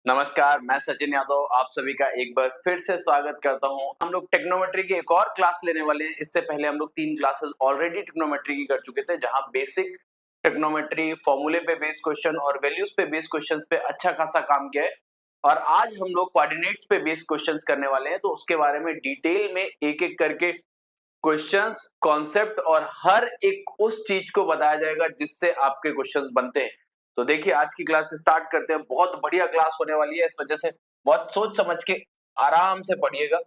नमस्कार, मैं सचिन यादव आप सभी का एक बार फिर से स्वागत करता हूं। हम लोग टेक्नोमेट्री की एक और क्लास लेने वाले हैं। इससे पहले हम लोग 3 क्लासेस ऑलरेडी टेक्नोमेट्री की कर चुके थे, जहां बेसिक टेक्नोमेट्री, फॉर्मूले पे बेस्ड क्वेश्चन और वैल्यूज पे बेस्ड क्वेश्चंस पे अच्छा खासा काम किया है। और आज हम लोग कोऑर्डिनेट्स पे बेस्ड क्वेश्चंस करने वाले हैं, तो उसके बारे में डिटेल में एक-एक करके क्वेश्चंस, कॉन्सेप्ट और हर एक उस चीज को बताया जाएगा जिससे आपके क्वेश्चंस बनते हैं। तो देखिए आज की क्लास स्टार्ट करते हैं। बहुत बढ़िया क्लास होने वाली है, इस वजह से बहुत सोच समझ के आराम से पढ़िएगा।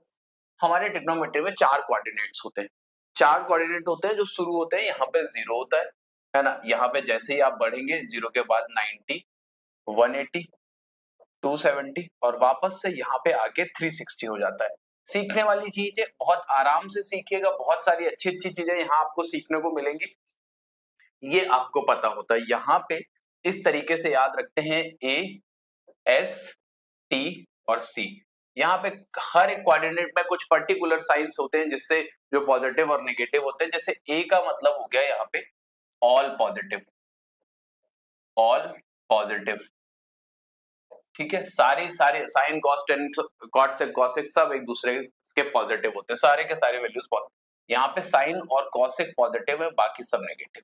हमारे ट्रिग्नोमेट्री में 4 कोऑर्डिनेट्स होते हैं। 4 कोऑर्डिनेट होते हैं जो शुरू होते हैं, यहाँ पे 0 होता है ना? यहाँ पे जैसे ही आप बढ़ेंगे 0 के बाद 90, 180, 270 और वापस से यहाँ पे आके 360 हो जाता है। सीखने वाली चीज है, बहुत आराम से सीखिएगा। बहुत सारी अच्छी-अच्छी चीजें यहाँ आपको सीखने को मिलेंगी। ये आपको पता होता है। यहाँ पे इस तरीके से याद रखते हैं ए, एस, टी और सी। यहाँ पे हर एक कोऑर्डिनेट में कुछ पर्टिकुलर साइंस होते हैं जिससे जो पॉजिटिव और नेगेटिव होते हैं। जैसे ए का मतलब हो गया यहाँ पे ऑल पॉजिटिव, ऑल पॉजिटिव। ठीक है, सारे सारे साइन कॉस टेन कॉट से कॉसेक सब एक दूसरे के पॉजिटिव होते हैं, सारे के सारे वैल्यूज पॉजिटिव। यहाँ पे साइन और कॉसेक पॉजिटिव है, बाकी सब नेगेटिव।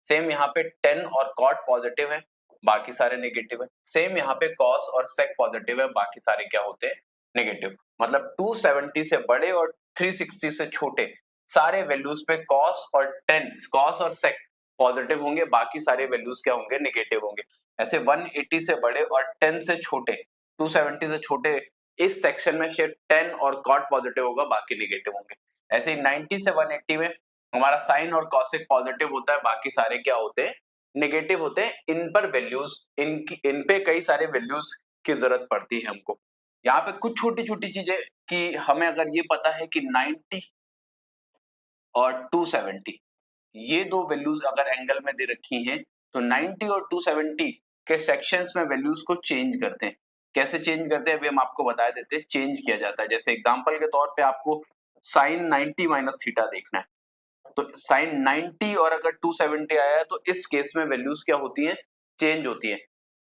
सेम यहाँ पे टेन और कॉट पॉजिटिव है, बाकी सारे नेगेटिव है। सेम यहाँ पे कॉस और सेक पॉजिटिव है, बाकी सारे क्या होते हैं? नेगेटिव। मतलब 270 से बड़े और 360 से छोटे सारे वैल्यूज पे कॉस और टेन, कॉस और सेक पॉजिटिव होंगे, बाकी सारे वैल्यूज क्या होंगे? नेगेटिव होंगे। ऐसे 180 से बड़े और 10 से छोटे, 270 से छोटे इस सेक्शन में सिर्फ 10 और कॉट पॉजिटिव होगा, बाकी नेगेटिव होंगे। ऐसे ही 90 से 180 में हमारा साइन और कॉसेक पॉजिटिव होता है, बाकी सारे क्या होते हैं? नेगेटिव होते हैं। इन पर वैल्यूज, इन पे कई सारे वैल्यूज की जरूरत पड़ती है हमको। यहाँ पे कुछ छोटी छोटी चीजें कि हमें अगर ये पता है कि 90 और 270 ये दो वैल्यूज अगर एंगल में दे रखी हैं, तो 90 और 270 के सेक्शंस में वैल्यूज को चेंज करते हैं। कैसे चेंज करते हैं अभी हम आपको बता देते हैं। चेंज किया जाता है, जैसे एग्जांपल के तौर पे आपको साइन 90 माइनस थीटा देखना है, तो साइन 90 और अगर 270 आया है, तो इस केस में वैल्यूज क्या होती हैं? चेंज होती है।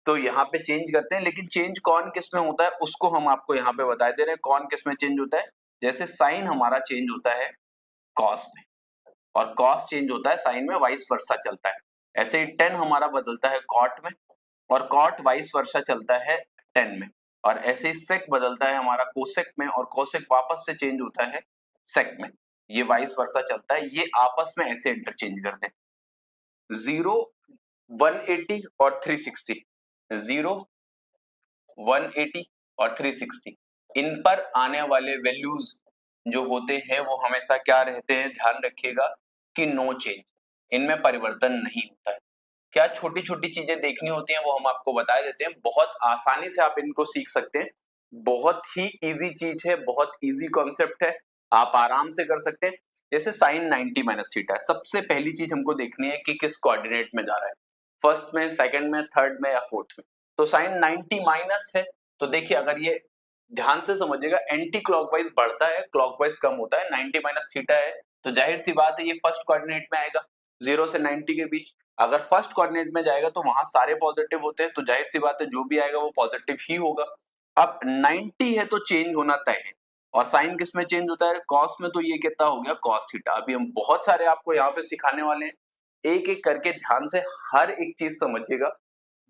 तो यहाँ पे चेंज करते हैं, लेकिन चेंज कौन किस में होता है उसको हम आपको यहाँ पे बता दे रहे हैं। कौन किस में चेंज होता है? जैसे साइन हमारा चेंज होता है कॉस में, और कॉस चेंज होता है साइन में, वाइस वर्सा चलता है। ऐसे ही टेन हमारा बदलता है कॉट में, और कॉट वाइस वर्सा चलता है टेन में। और ऐसे ही सेक बदलता है हमारा कोसेक में, और कोसेक वापस से चेंज होता है सेक में। ये वाइस वर्सा चलता है, ये आपस में ऐसे इंटरचेंज करते हैं। 0, 180 और 360, 0, 180 और 360, इन पर आने वाले वैल्यूज जो होते हैं वो हमेशा क्या रहते हैं? ध्यान रखिएगा कि नो चेंज, इनमें परिवर्तन नहीं होता है। क्या छोटी छोटी चीजें देखनी होती हैं वो हम आपको बता देते हैं। बहुत आसानी से आप इनको सीख सकते हैं। बहुत ही इजी चीज है, बहुत इजी कॉन्सेप्ट है, आप आराम से कर सकते हैं। जैसे साइन 90 माइनस थीटा है, सबसे पहली चीज हमको देखनी है कि किस कोऑर्डिनेट में जा रहा है, फर्स्ट में, सेकंड में, थर्ड में या फोर्थ में। तो साइन 90 माइनस है, तो देखिए अगर ये ध्यान से समझिएगा, एंटी क्लॉकवाइज बढ़ता है, क्लॉकवाइज कम होता है। 90 माइनस थीटा है, तो जाहिर सी बात है ये फर्स्ट कोऑर्डिनेट में आएगा, 0 से 90 के बीच। अगर फर्स्ट कोऑर्डिनेट में जाएगा तो वहां सारे पॉजिटिव होते हैं, तो जाहिर सी बात है जो भी आएगा वो पॉजिटिव ही होगा। अब 90 है तो चेंज होना तय है। और साइन किस में चेंज होता है? कॉस में। तो ये कितना हो गया? Cos theta. अभी हम बहुत सारे आपको यहाँ पे सिखाने वाले हैं, एक एक करके ध्यान से हर एक चीज समझिएगा,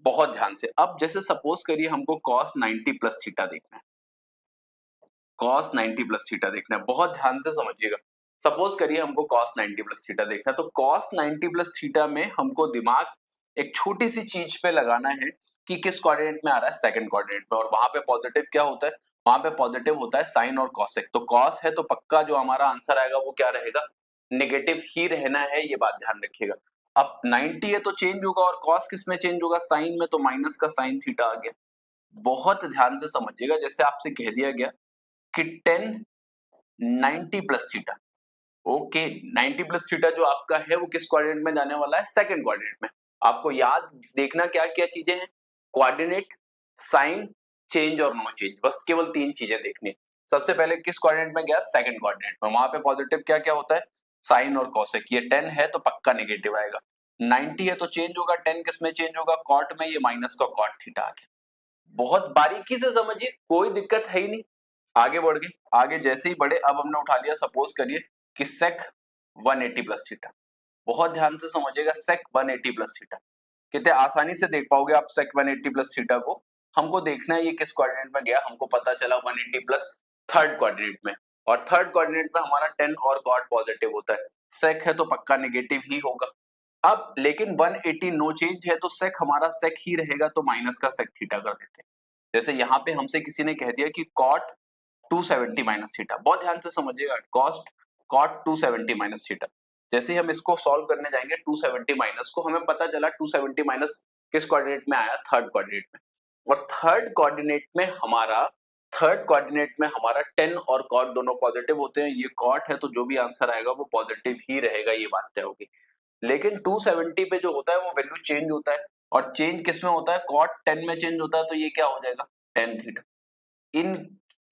बहुत ध्यान से। अब जैसे सपोज करिए हमको कॉस 90 प्लस थीटा देखना है, कॉस 90 प्लस थीटा देखना है, बहुत ध्यान से समझिएगा। सपोज करिए हमको कॉस 90 प्लस थीटा देखना है, तो कॉस 90 प्लस थीटा में हमको दिमाग एक छोटी सी चीज पे लगाना है कि किस कोऑर्डिनेट में आ रहा है? सेकंड कोऑर्डिनेट में। और वहां पे पॉजिटिव क्या होता है? वहां पे पॉजिटिव होता है साइन और कॉसेक। तो कॉस है तो पक्का जो हमारा आंसर आएगा वो क्या रहेगा? नेगेटिव ही रहना है, ये बात ध्यान रखिएगा। अब 90 है तो चेंज होगा, और कॉस किस में चेंज होगा? साइन में। तो माइनस का साइन थीटा आ गया। बहुत ध्यान से समझिएगा, जैसे आपसे कह दिया गया कि 10 90 plus theta. Okay, 90 plus theta जो आपका है वो किस कोऑर्डिनेट में जाने वाला है? सेकंड कोऑर्डिनेट में। आपको याद देखना क्या क्या चीजें हैं? कोऑर्डिनेट, साइन, चेंज और नो चेंज, बस केवल 3 चीजें देखनी है। सबसे पहले किस कोऑर्डिनेट में गया? सेकंड कोऑर्डिनेट में। वहां पे पॉजिटिव क्या क्या होता है? साइन और कॉसेक। ये 10 है तो पक्का नेगेटिव आएगा। 90 है तो चेंज होगा, 10 किस में चेंज होगा? कॉट में। ये माइनस का कॉट थीटा आ गया। बहुत बारीकी से समझिए, कोई दिक्कत है ही नहीं। आगे बढ़ गए, आगे जैसे ही बढ़े, अब हमने उठा लिया, सपोज करिए कि sec 180 प्लस थीटा। बहुत ध्यान से समझिएगा, sec 180 प्लस थीटा कितने आसानी से देख पाओगे आप sec 180 प्लस थीटा को। हमको देखना है ये किस कोऑर्डिनेट में गया, हमको पता चला 180 प्लस थर्ड कोऑर्डिनेट में, और थर्ड कोऑर्डिनेट में हमारा 10 और कॉट पॉजिटिव होता है, sec है तो पक्का नेगेटिव ही होगा। अब लेकिन 180 नो चेंज है तो sec हमारा sec ही रहेगा, तो माइनस का sec थीटा कर देते हैं। जैसे यहाँ पे हमसे किसी ने कह दिया कि cot 270 माइनस थीटा, बहुत ध्यान से समझिएगा, cot 270 माइनस थीटा। जैसे ही हम इसको सॉल्व करने जाएंगे 270 माइनस को, हमें पता चला 270 माइनस किस कोऑर्डिनेट में आया, थर्ड कोऑर्डिनेट में, और थर्ड कोऑर्डिनेट में हमारा 10 और कॉट दोनों पॉजिटिव होते हैं। ये कॉट है तो जो भी आंसर आएगा वो पॉजिटिव ही रहेगा, ये बात तय होगी। लेकिन 270 पे जो होता है वो वैल्यू चेंज होता है, और चेंज किस में होता है, कॉट 10 में चेंज होता है, तो ये क्या हो जाएगा, tan थीटा।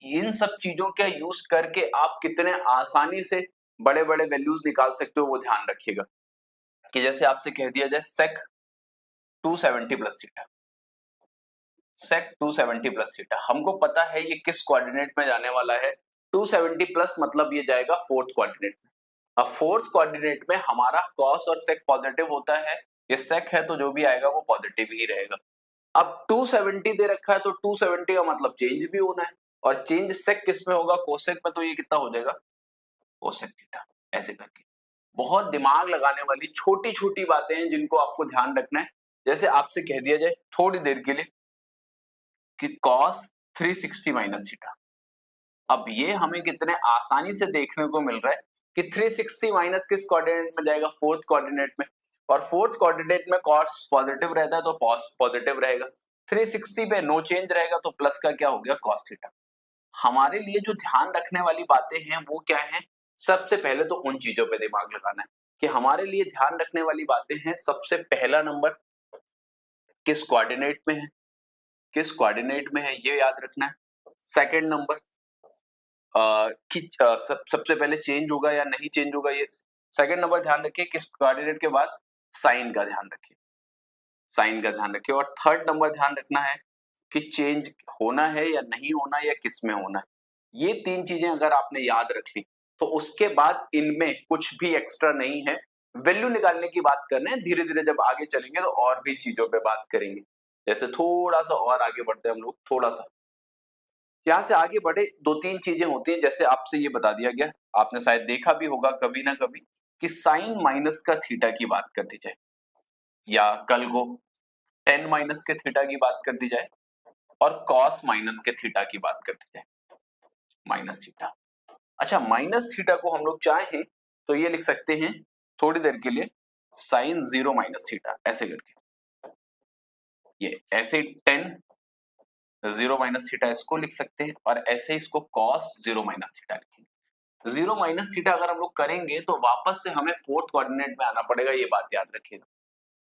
इन सब चीजों का यूज करके आप कितने आसानी से बड़े बड़े वैल्यूज निकाल सकते हो, वो ध्यान रखिएगा। कि जैसे आपसे कह दिया जाए sec 270 plus theta, sec 270 plus theta, हमको पता है ये किस कोऑर्डिनेट में जाने वाला है, 270 प्लस मतलब ये जाएगा फोर्थ कोऑर्डिनेट में। अब फोर्थ कोऑर्डिनेट में हमारा cos और sec पॉजिटिव होता है, ये sec है तो जो भी आएगा वो पॉजिटिव ही रहेगा। अब 270 दे रखा है तो 270 का मतलब चेंज भी होना है, और चेंज sec किस में होगा, कोसेक में, तो ये कितना हो जाएगा, कोसेक थीटा। ऐसे करके बहुत दिमाग लगाने वाली छोटी छोटी बातें हैं जिनको आपको ध्यान रखना है। जैसे आपसे कह दिया जाए थोड़ी देर के लिए कि cos 360 माइनस थीटा, अब ये हमें कितने आसानी से देखने को मिल रहा है कि 360 माइनस किस कोऑर्डिनेट में जाएगा, फोर्थ कोऑर्डिनेट में, और फोर्थ कोऑर्डिनेट में cos पॉजिटिव रहता है तो पॉजिटिव रहेगा, 360 पे नो चेंज रहेगा तो प्लस का क्या हो गया, cos थीटा। हमारे लिए जो ध्यान रखने वाली बातें हैं वो क्या है, सबसे पहले तो उन चीजों पे दिमाग लगाना है कि हमारे लिए ध्यान रखने वाली बातें हैं। सबसे पहला नंबर किस कोऑर्डिनेट में है, किस कोऑर्डिनेट में है ये याद रखना है। सेकंड नंबर सबसे पहले चेंज होगा या नहीं चेंज होगा, ये सेकंड नंबर ध्यान रखिए। किस कोऑर्डिनेट के बाद साइन का ध्यान रखिए, साइन का ध्यान रखिए। और थर्ड नंबर ध्यान रखना है कि चेंज होना है या नहीं होना या किस में होना है। ये तीन चीजें अगर आपने याद रख ली तो उसके बाद इनमें कुछ भी एक्स्ट्रा नहीं है, वैल्यू निकालने की बात कर रहे हैं। धीरे धीरे जब आगे चलेंगे तो और भी चीजों पे बात करेंगे। जैसे थोड़ा सा और आगे बढ़ते हैं हम लोग, थोड़ा सा यहाँ से आगे बढ़े, दो तीन चीजें होती हैं। जैसे आपसे ये बता दिया गया, आपने शायद देखा भी होगा कभी ना कभी, कि साइन माइनस का थीटा की बात कर दी जाए, या कल को टेन माइनस के थीटा की बात कर दी जाए, और कॉस माइनस के थीटा की बात कर दी जाए, माइनस थीटा। अच्छा, माइनस थीटा को हम लोग चाहें तो ये लिख सकते हैं थोड़ी देर के लिए साइन 0 माइनस थीटा, ऐसे करके, ये ऐसे 10 माइनस थीटा इसको लिख सकते हैं, और ऐसे इसको कॉस 0 माइनस थीटा लिखेंगे। 0 माइनस थीटा अगर हम लोग करेंगे तो वापस से हमें फोर्थ कोऑर्डिनेट में आना पड़ेगा, ये बात याद रखिएगा।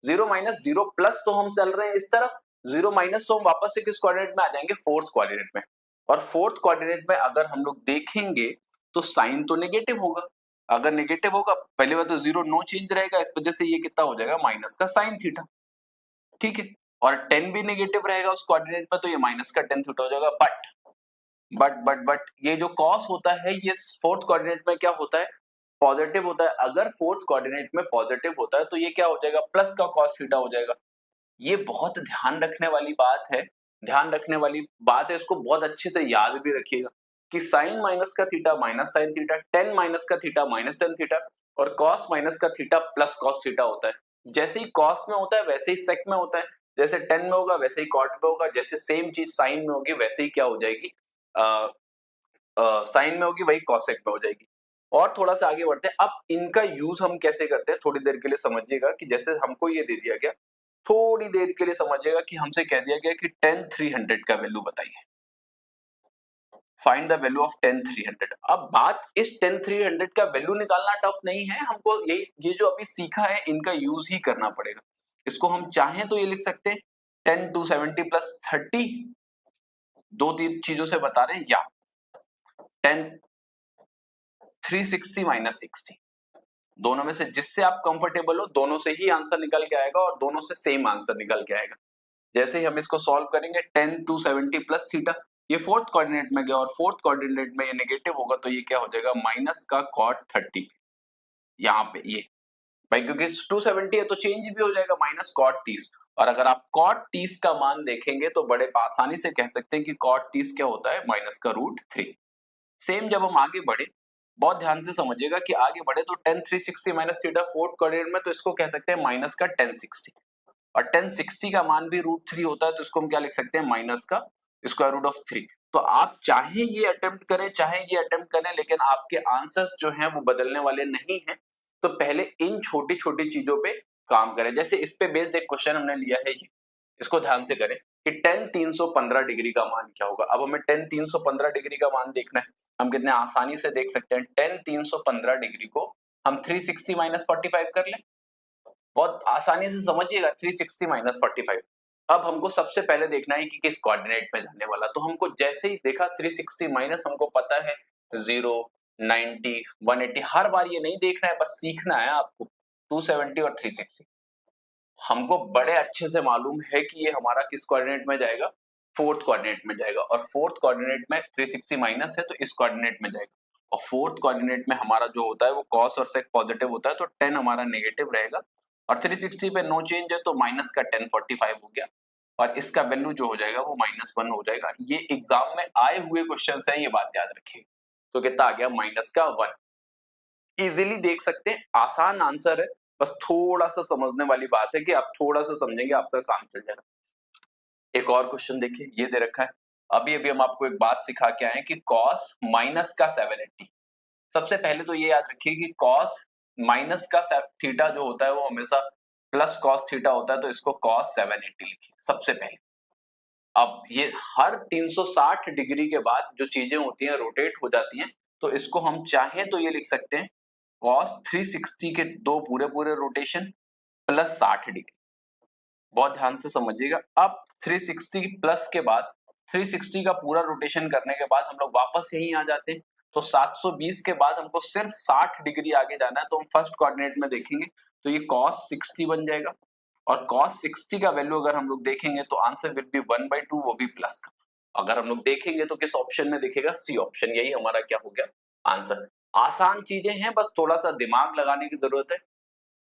0 माइनस 0 प्लस तो हम चल रहे हैं इस तरफ, 0 माइनस तो हम वापस से किस कोऑर्डिनेट में आ जाएंगे, फोर्थ कोऑर्डिनेट में। और फोर्थ कोऑर्डिनेट में अगर हम लोग देखेंगे तो साइन तो नेगेटिव होगा। अगर नेगेटिव होगा, पहली बात तो 0 नो चेंज रहेगा, इस वजह से ये कितना हो जाएगा, माइनस का साइन थीटा। ठीक है, और 10 भी नेगेटिव रहेगा उस कोऑर्डिनेट में, तो ये माइनस का tan थीटा हो जाएगा। बट ये जो cos होता है ये फोर्थ कोऑर्डिनेट में क्या होता है, पॉजिटिव होता है। अगर फोर्थ कोऑर्डिनेट में पॉजिटिव होता है तो ये क्या हो जाएगा, प्लस का cos थीटा हो जाएगा। ये बहुत ध्यान रखने वाली बात है, ध्यान रखने वाली बात है, इसको बहुत अच्छे से याद भी रखिएगा कि साइन माइनस का theta minus sine theta, ten minus का थीटा माइनस टेन थीटा, और cos माइनस का थीटा प्लस cos थीटा होता है। जैसे ही cos में होता है वैसे ही sec में होता है, जैसे टेन में होगा वैसे ही cot में होगा, जैसे सेम चीज साइन में होगी वैसे ही क्या हो जाएगी, साइन में होगी वही cosec में हो जाएगी। और थोड़ा सा आगे बढ़ते हैं, अब इनका यूज हम कैसे करते हैं थोड़ी देर के लिए समझिएगा। कि जैसे हमको ये दे दिया गया, थोड़ी देर के लिए समझिएगा कि हमसे कह दिया गया कि tan 300 का वैल्यू बताइए, find the value of tan 300। अब बात इस tan 300 का वैल्यू निकालना टफ नहीं है, हमको ये जो अभी सीखा है इनका यूज ही करना पड़ेगा। इसको हम चाहें तो ये लिख सकते हैं tan 270 प्लस 30, दो तीन चीजों से बता रहे हैं, या tan 360 माइनस 60, दोनों में से जिससे आप कंफर्टेबल हो दोनों से ही आंसर निकल के आएगा, और दोनों से सेम आंसर निकल के आएगा। जैसे ही हम इसको सॉल्व करेंगे 10 270 प्लस थीटा, ये फोर्थ कोऑर्डिनेट में गया और फोर्थ कोऑर्डिनेट में ये नेगेटिव होगा तो ये क्या हो जाएगा माइनस का cot 30 यहाँ पे ये भाई, क्योंकि 270 है तो चेंज भी हो जाएगा माइनस cot 30। और अगर आप cot 30 का मान देखेंगे तो बड़े आसानी से कह सकते हैं कि cot 30 क्या होता है माइनस का √3। सेम जब हम आगे बढ़े, बहुत ध्यान से समझिएगा कि आगे बढ़े तो tan 360 minus theta fourth coordinate में, तो इसको कह सकते हैं माइनस का tan 60 और tan 60 का मान भी √3 होता है तो इसको हम क्या लिख सकते हैं माइनस का स्क्वायर रूट ऑफ 3। तो आप चाहे ये अटेम्प्ट करें चाहे ये अटेम्प्ट करें, लेकिन आपके आंसर्स जो हैं वो बदलने वाले नहीं हैं। तो पहले इन छोटी छोटी चीजों पे काम करें। जैसे इस पे बेस्ड एक क्वेश्चन हमने लिया है, ये इसको ध्यान से करें कि tan 315 डिग्री का मान क्या होगा। अब हमें tan 315 डिग्री का मान देखना है। हम कितने आसानी से देख सकते हैं, tan 315 डिग्री को हम 360 माइनस 45 कर लें। बहुत आसानी से समझिएगा, 360 माइनस 45। अब हमको सबसे पहले देखना है कि किस कोऑर्डिनेट में जाने वाला। तो हमको जैसे ही देखा 360 माइनस, हमको पता है 0 90 180, हर बार ये नहीं देखना है, बस सीखना है आपको। 270 और 360 हमको बड़े अच्छे से मालूम है कि ये हमारा किस कोऑर्डिनेट में जाएगा, फोर्थ कोऑर्डिनेट में जाएगा। और फोर्थ कोऑर्डिनेट में 360 माइनस है तो इस कोऑर्डिनेट में जाएगा। और फोर्थ कोऑर्डिनेट में हमारा जो होता है वो cos और sec पॉजिटिव होता है तो 10 हमारा नेगेटिव रहेगा। और 360 पे नो चेंज है तो माइनस का 10 45 हो गया और इसका वैल्यू जो हो जाएगा वो -1 हो जाएगा। ये एग्जाम में आए हुए क्वेश्चन हैं, ये बात याद रखिए। तो कितना आ गया माइनस का 1। इजीली देख सकते हैं, आसान आंसर है, बस थोड़ा सा समझने वाली बात है कि आप थोड़ा सा समझेंगे आपका काम चल जाएगा। एक और क्वेश्चन देखिए, ये दे रखा है। अभी अभी हम आपको एक बात सिखा के आए कि cos माइनस का 780। सबसे पहले तो ये याद रखिए कि cos माइनस का थीटा जो होता है वो हमेशा प्लस cos थीटा होता है, तो इसको cos 780 लिखिए सबसे पहले। अब ये हर 360 डिग्री के बाद जो चीजें होती हैं रोटेट हो जाती हैं, तो इसको हम चाहें तो ये लिख सकते हैं cos 360 के दो पूरे पूरे रोटेशन प्लस 60 डिग्री। बहुत ध्यान से समझिएगा। अब 360 प्लस के बाद 360 का पूरा रोटेशन करने के बाद हम लोग वापस यहीं आ जाते हैं। तो 720 के बाद हमको सिर्फ 60 डिग्री आगे जाना है, तो हम फर्स्ट कोऑर्डिनेट में देखेंगे तो ये cos 60 बन जाएगा। और cos 60 का वैल्यू अगर हम लोग देखेंगे तो आंसर विल बी 1/2, वो भी प्लस का। अगर हम लोग देखेंगे तो किस ऑप्शन में दिखेगा, सी ऑप्शन। यही हमारा क्या हो गया आंसर। आसान चीजें हैं, बस थोड़ा सा दिमाग लगाने की जरूरत है।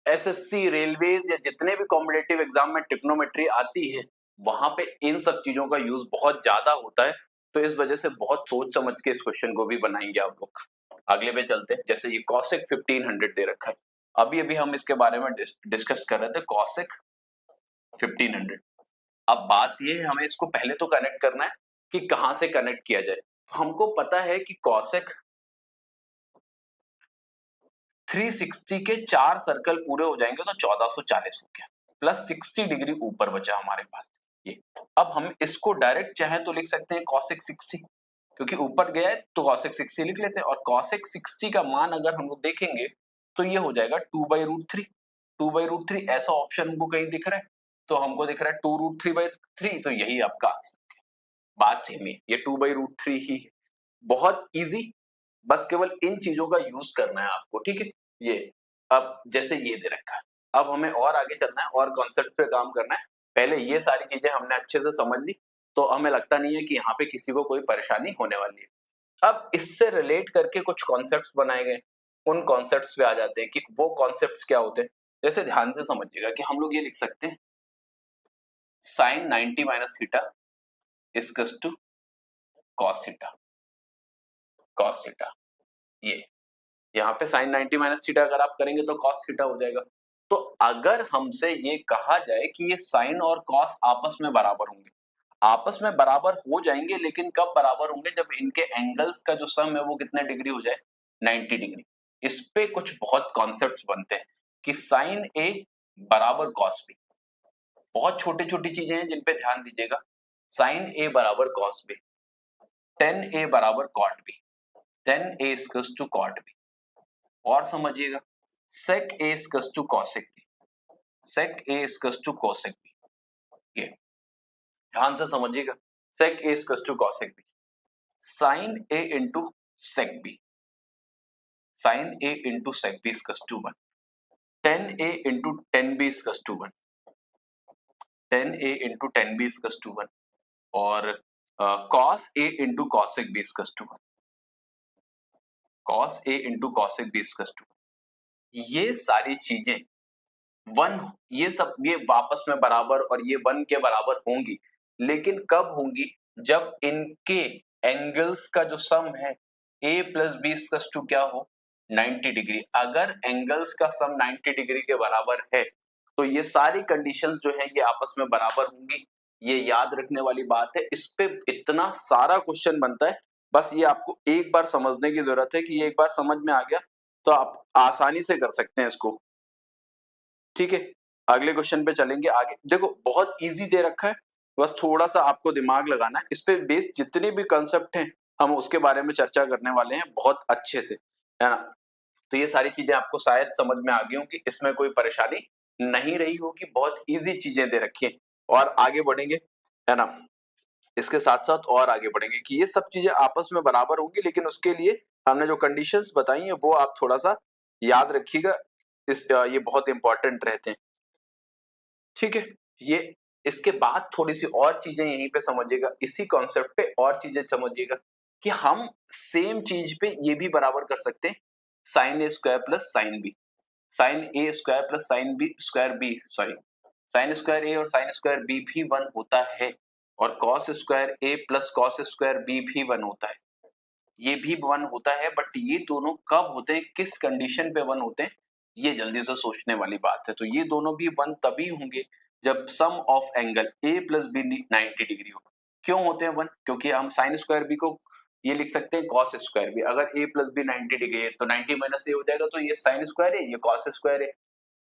एसएससी, रेलवेज या जितने भी कॉम्पिटिटिव एग्जाम में ट्रिग्नोमेट्री आती है, वहां पे इन सब चीजों का यूज बहुत ज्यादा होता है। तो इस वजह से बहुत सोच समझ के इस क्वेश्चन को भी बनाएंगे आप लोग। अगले पे चलते हैं। जैसे ये cosec 1500 दे रखा है, अभी अभी हम इसके बारे में डिस्कस कर रहे थे cosec 1500। अब बात ये है, हमें इसको पहले तो कनेक्ट करना है कि कहां से कनेक्ट किया जाए। तो हमको पता है कि cosec 360 के 4 सर्कल पूरे हो जाएंगे तो 1440 हो गया, प्लस 60 डिग्री ऊपर बचा हमारे पास ये। अब हम इसको डायरेक्ट चाहें तो लिख सकते हैं cosec 60, क्योंकि ऊपर गया है तो cosec 60 लिख लेते हैं। और cosec 60 का मान अगर हम लोग देखेंगे तो ये हो जाएगा 2/√3। 2/√3 ऐसा ऑप्शन हमको कहीं दिख रहा है, तो हमको दिख रहा है 2√3/3, तो यही आपका आंसर। बात सेम है, ये 2/√3 ही है। बहुत इजी, बस केवल इन चीजों का यूज करना है आपको, ठीक है। ये अब जैसे ये दे रखा है, अब हमें और आगे चलना है और कॉन्सेप्ट पे काम करना है। पहले ये सारी चीजें हमने अच्छे से समझ ली, तो हमें लगता नहीं है कि यहाँ पे किसी को कोई परेशानी होने वाली है। अब इससे रिलेट करके कुछ कॉन्सेप्ट्स बनाए गए, उन कॉन्सेप्ट्स पे आ जाते हैं कि वो कॉन्सेप्ट्स क्या होते हैं। जैसे ध्यान से समझिएगा कि हम लोग ये लिख सकते हैं sin 90 minus theta equals to cos theta. cos theta ये यहाँ पे sin 90 माइनस थीटा अगर आप करेंगे तो cos थीटा हो जाएगा। तो अगर हमसे ये कहा जाए कि ये sin और cos आपस में बराबर होंगे, आपस में बराबर हो जाएंगे, लेकिन कब बराबर होंगे, जब इनके एंगल्स का जो सम है वो कितने डिग्री हो जाए, 90 डिग्री। इस पे कुछ बहुत कॉन्सेप्ट्स बनते हैं कि sin A बराबर cos B। बहुत छोटी छोटी चीजें हैं जिन पे ध्यान दीजिएगा। sin A बराबर cos B, tan A बराबर cot B, tan A equals to cot B। और समझिएगा sec A equals to cosec B, sec A equals to cosec B। ये ध्यान से समझिएगा, sec A equals to cosec B, sin A into sec B, sin A into sec B equals to 1, tan A into tan B equals to 1। 10a into 10b इजकस to 1 और cos a into cosec b इजकस to 1, cos a into cosec b इजकस to 1। ये सारी चीजें one, ये सब ये वापस में बराबर और ये 1 के बराबर होंगी, लेकिन कब होंगी? जब इनके एंगल्स का जो सम है a प्लस बी इजकस टू क्या हो, 90 डिग्री। अगर एंगल्स का सम 90 डिग्री के बराबर है तो ये सारी कंडीशंस जो है ये आपस में बराबर होंगी। ये याद रखने वाली बात है, इस पे इतना सारा क्वेश्चन बनता है, बस ये आपको एक बार समझने की जरूरत है कि ये एक बार समझ में आ गया तो आप आसानी से कर सकते हैं इसको। ठीक है, अगले क्वेश्चन पे चलेंगे आगे। देखो बहुत इजी दे रखा है, बस थोड़ा सा आपको दिमाग लगाना है। इस पे बेस्ड जितने भी कंसेप्ट हैं हम उसके बारे में चर्चा करने वाले हैं बहुत अच्छे से, है ना। तो ये सारी चीजें आपको शायद समझ में आ गई होंगी, इसमें कोई परेशानी नहीं रही होगी, बहुत इजी चीजें दे रखी हैं। और आगे बढ़ेंगे, है ना, इसके साथ साथ और आगे बढ़ेंगे कि ये सब चीजें आपस में बराबर होंगी, लेकिन उसके लिए हमने जो कंडीशंस बताई हैं वो आप थोड़ा सा याद रखिएगा, ये बहुत इंपॉर्टेंट रहते हैं। ठीक है, ये इसके बाद थोड़ी सी और चीजें यहीं पे समझिएगा, इसी कॉन्सेप्ट पे और चीजें समझिएगा कि हम सेम चीज पे ये भी बराबर कर सकते हैं, sine A square plus sine B, sine A square plus sine B square B, sorry sine square A और साइन स्क्वायर बी भी 1 होता है, और cos square A plus cos square B भी 1 होता है, ये भी 1 होता है। बट ये दोनों कब होते हैं, किस कंडीशन पे 1 होते हैं, ये जल्दी से सोचने वाली बात है। तो ये दोनों भी 1 तभी होंगे जब sum of angle a plus B 90 degree हो। क्यों होते हैं 1? क्योंकि हम साइन स्क्वायर बी को ये लिख सकते हैं कॉस स्क्वायर बी, अगर a प्लस बी 90 डिग्री है तो 90 माइनस a हो जाएगा, तो ये साइन स्क्वायर है, ये कॉस स्क्वायर है।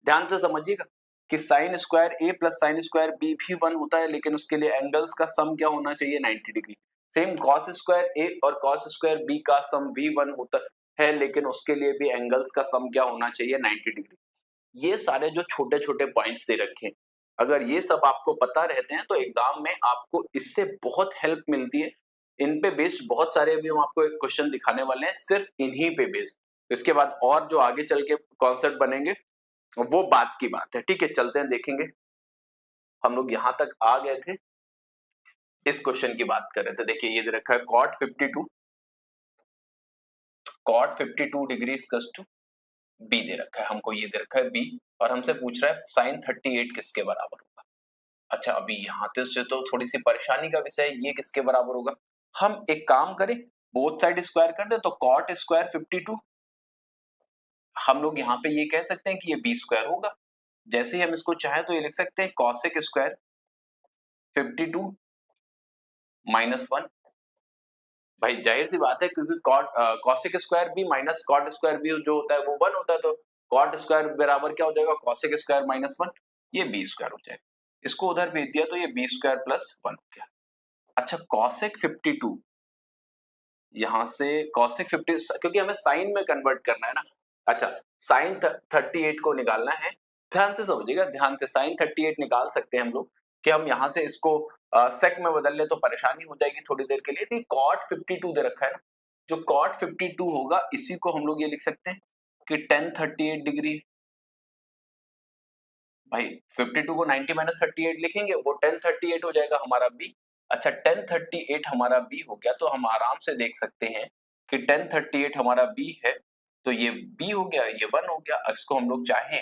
ध्यान से समझिएगा कि sine square a plus sine square b भी 1 होता है, लेकिन उसके लिए एंगल्स का सम क्या होना चाहिए, 90 degree. Same cos square a और कॉस स्क्वायर b का सम भी 1 होता है, लेकिन उसके लिए भी एंगल्स का सम क्या होना चाहिए, 90 डिग्री। ये सारे जो छोटे छोटे पॉइंट्स दे रखे हैं, अगर ये सब आपको पता रहते हैं तो एग्जाम में आपको इससे बहुत हेल्प मिलती है। इन पे बेस्ड बहुत सारे अभी हम आपको एक क्वेश्चन दिखाने वाले हैं, सिर्फ इन्हीं पे बेस्ड। इसके बाद और जो आगे चल के कॉन्सेप्ट बनेंगे वो बात की बात है। ठीक है, चलते हैं देखेंगे। हम लोग यहां तक आ गए थे, इस क्वेश्चन की बात कर रहे थे। देखिए ये दे रखा है cot 52 degree equals to b दे रखा है हमको, ये दे रखा है b, और हमसे पूछ रहा है साइन 38 किसके बराबर होगा। अच्छा, अभी यहाँ से तो थोड़ी सी परेशानी का विषय है, ये किसके बराबर होगा। हम एक काम करें, बोथ साइड स्क्वायर कर दे, तो cot स्क्वायर 52, हम लोग यहाँ पे ये कह सकते हैं कि ये b स्क्वायर होगा। जैसे ही हम इसको चाहे तो ये लिख सकते हैं cosec स्क्वायर 52 माइनस 1। भाई जाहिर सी बात है, क्योंकि cosec स्क्वायर भी माइनस cot स्क्वायर भी जो होता है वो 1 होता है, तो cot स्क्वायर बराबर क्या हो जाएगा, cosec स्क्वायर माइनस 1, ये b स्क्वायर हो जाएगा। इसको उधर भेज दिया तो ये b स्क्वायर प्लस 1 हो गया। अच्छा, cosec 52, यहां से cosec 50, क्योंकि हमें साइन में कन्वर्ट करना है ना। अच्छा, साइन 38 को निकालना है, ध्यान से समझिएगा, ध्यान से। साइन 38 निकाल सकते हैं हम लोग कि हम यहाँ से इसको सेक में बदल ले तो परेशानी हो जाएगी थोड़ी देर के लिए। तो cot 52 दे रखा है ना, जो cot 52 होगा इसी को हम लोग ये लिख सकते हैं कि tan 38 डिग्री। भाई 52 को 90 माइनस 38 लिखेंगे, वो tan 38 हो जाएगा हमारा b। अच्छा, tan 38 हमारा b हो गया, तो हम आराम से देख सकते हैं कि tan 38 हमारा b है, तो ये b हो गया, ये 1 हो गया। इसको हम लोग चाहें,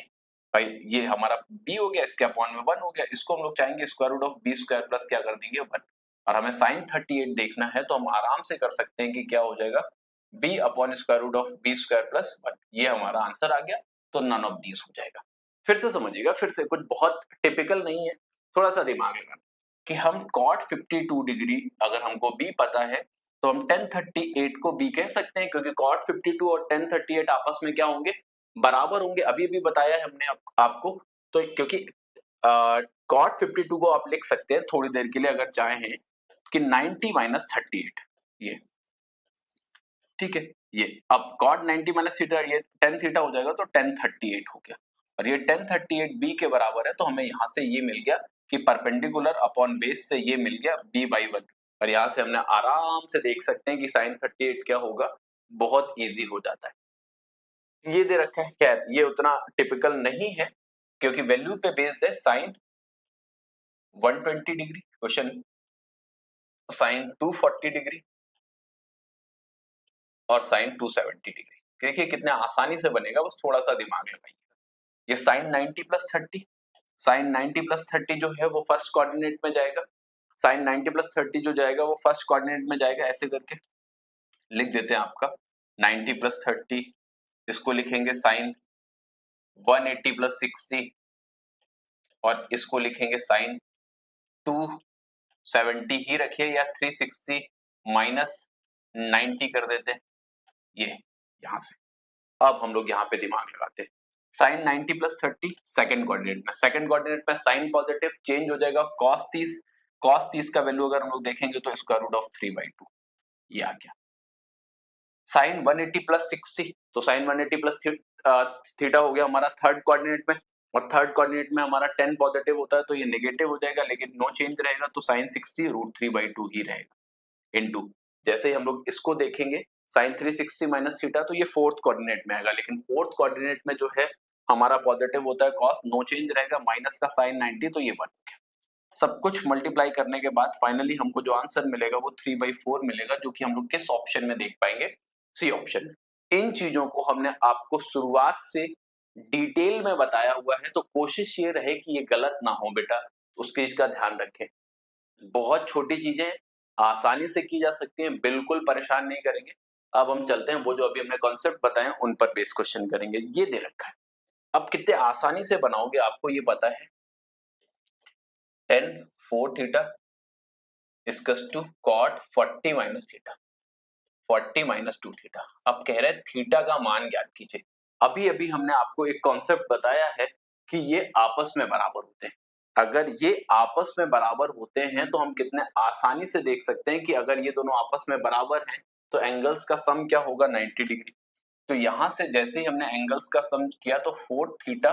भाई ये हमारा b हो गया, इसके अपॉन में 1 हो गया, इसको हम लोग चाहेंगे square root of b square plus क्या कर देंगे 1, और हमें साइन 38 देखना है तो हम आराम से कर सकते हैं कि क्या हो जाएगा, b upon square root of b square plus 1, ये हमारा आंसर आ गया। तो नन ऑफ दीज हो जाएगा। फिर से समझिएगा, फिर से, कुछ बहुत टिपिकल नहीं है, थोड़ा सा दिमाग लगाना कि हम cot 52 डिग्री अगर हमको b पता है तो हम tan 38 को b कह सकते हैं, क्योंकि cot 52 और tan 38 आपस में क्या होंगे, बराबर होंगे। अभी भी बताया है हमने आपको। तो क्योंकि cot 52 को आप लिख सकते हैं थोड़ी देर के लिए अगर चाहें कि 90 माइनस 38, ये ठीक है, ये अब cot 90 माइनस थीटा, ये tan थीटा हो जाएगा, तो tan 38 हो गया, और ये tan 38 b के बराबर है। तो हमें यहाँ से ये मिल गया कि परपेंडिकुलर अपॉन बेस से ये मिल गया b/1, और यहाँ से हमने आराम से देख सकते हैं कि sin 38 क्या होगा, बहुत इजी हो जाता है। ये दे रखा है, खैर ये उतना टिपिकल नहीं है क्योंकि वैल्यू पे बेस्ड है। Sine 120 degree, question sine 240 degree और साइन 270 डिग्री। देखिए कितने आसानी से बनेगा, बस थोड़ा सा दिमाग लगाइए। ये साइन 90 प्लस 30, साइन 90 प्लस 30 जो है वो फर्स्ट कोऑर्डिनेट में जाएगा, साइन 90 प्लस 30 जो जाएगा वो फर्स्ट कोऑर्डिनेट में जाएगा। ऐसे करके लिख देते हैं आपका 90 प्लस 30, इसको लिखेंगे साइन 180 प्लस 60 और इसको लिखेंगे साइन 270 ही रखिए या 360 माइनस 90 कर देते हैं, ये यहां से। अब हम लोग यहाँ पे दिमाग लगाते हैं, साइन 90 प्लस 30 सेकेंड कोऑर्डिनेट में, सेकेंड कोऑर्डिनेट में साइन पॉजिटिव चेंज हो जाएगा cos 30, cos 30 का वैल्यू अगर हम लोग देखेंगे तो स्क्वायर रूट ऑफ 3/2, ये आ गया। साइन 180 प्लस 60, तो साइन 180 प्लस थीटा हो गया हमारा थर्ड कोऑर्डिनेट में, और थर्ड कोऑर्डिनेट में हमारा 10 पॉजिटिव होता है तो ये नेगेटिव हो जाएगा, लेकिन नो चेंज रहेगा, तो साइन 60 रूट 3/2 ही रहेगा इनटू, जैसे ही हम लोग इसको देखेंगे साइन 360 माइनस थीटा, तो ये फोर्थ कोऑर्डिनेट में आएगा, लेकिन फोर्थ कोऑर्डिनेट में जो है हमारा पॉजिटिव होता है कॉस, नो चेंज रहेगा, माइनस का साइन 90, तो ये 1 हो गया। सब कुछ मल्टीप्लाई करने के बाद फाइनली हमको जो आंसर मिलेगा वो 3/4 मिलेगा, जो कि हम लोग किस ऑप्शन में देख पाएंगे, सी ऑप्शन। इन चीजों को हमने आपको शुरुआत से डिटेल में बताया हुआ है, तो कोशिश ये रहे कि ये गलत ना हो बेटा, उसके इसका ध्यान रखें। बहुत छोटी चीजें आसानी से की जा सकती हैं, बिल्कुल परेशान नहीं करेंगे। अब हम चलते हैं, वो जो अभी हमने कॉन्सेप्ट बताए उन पर बेस क्वेश्चन करेंगे। ये दे रखा है, अब कितने आसानी से बनाओगे आपको ये पता है। tan 4 theta equals to cot 40 minus theta, 40 minus 2 theta. अब कह रहे हैं थीटा का मान ज्ञात कीजिए। अभी अभी हमने आपको एक कॉन्सेप्ट बताया है कि ये आपस में बराबर होते हैं। अगर ये आपस में बराबर होते हैं तो हम कितने आसानी से देख सकते हैं कि अगर ये दोनों आपस में बराबर हैं तो एंगल्स का सम क्या होगा, 90 डिग्री। तो यहां से जैसे ही हमने एंगल्स का सम किया तो 4 थीटा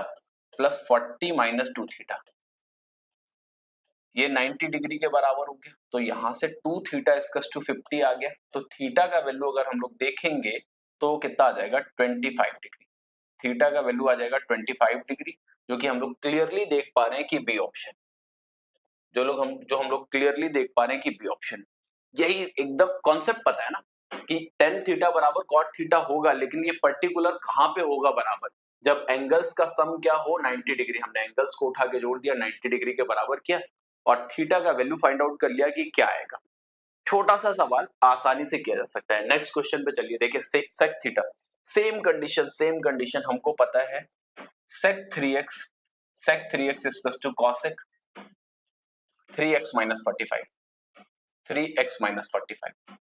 प्लस 40 माइनस 2 थीटा, ये 90 डिग्री के बराबर हो गया। तो यहां से 2 थीटा इक्वल्स टू 50 आ गया। तो थीटा का वैल्यू अगर हम लोग देखेंगे तो कितना आ जाएगा, 25 डिग्री। थीटा का वैल्यू आ जाएगा 25 डिग्री, जो कि हम लोग क्लियरली देख पा रहे हैं कि बी ऑप्शन, जो हम लोग क्लियरली देख पा रहे हैं कि बी ऑप्शन। यही एकदम कॉन्सेप्ट पता है ना कि tan थीटा बराबर cot थीटा होगा, लेकिन ये पर्टिकुलर कहां पे होगा बराबर, जब एंगल्स का सम क्या हो, 90 डिग्री। हमने एंगल्स को उठा के जोड़ दिया, 90 डिग्री के बराबर किया और थीटा का वैल्यू फाइंड आउट कर लिया कि क्या आएगा। छोटा सा सवाल आसानी से किया जा सकता है। नेक्स्ट क्वेश्चन पे चलिए, देखिए sec थीटा, सेम कंडीशन हमको पता है, sec 3x equals to cosec 3x minus 45, 3x minus 45।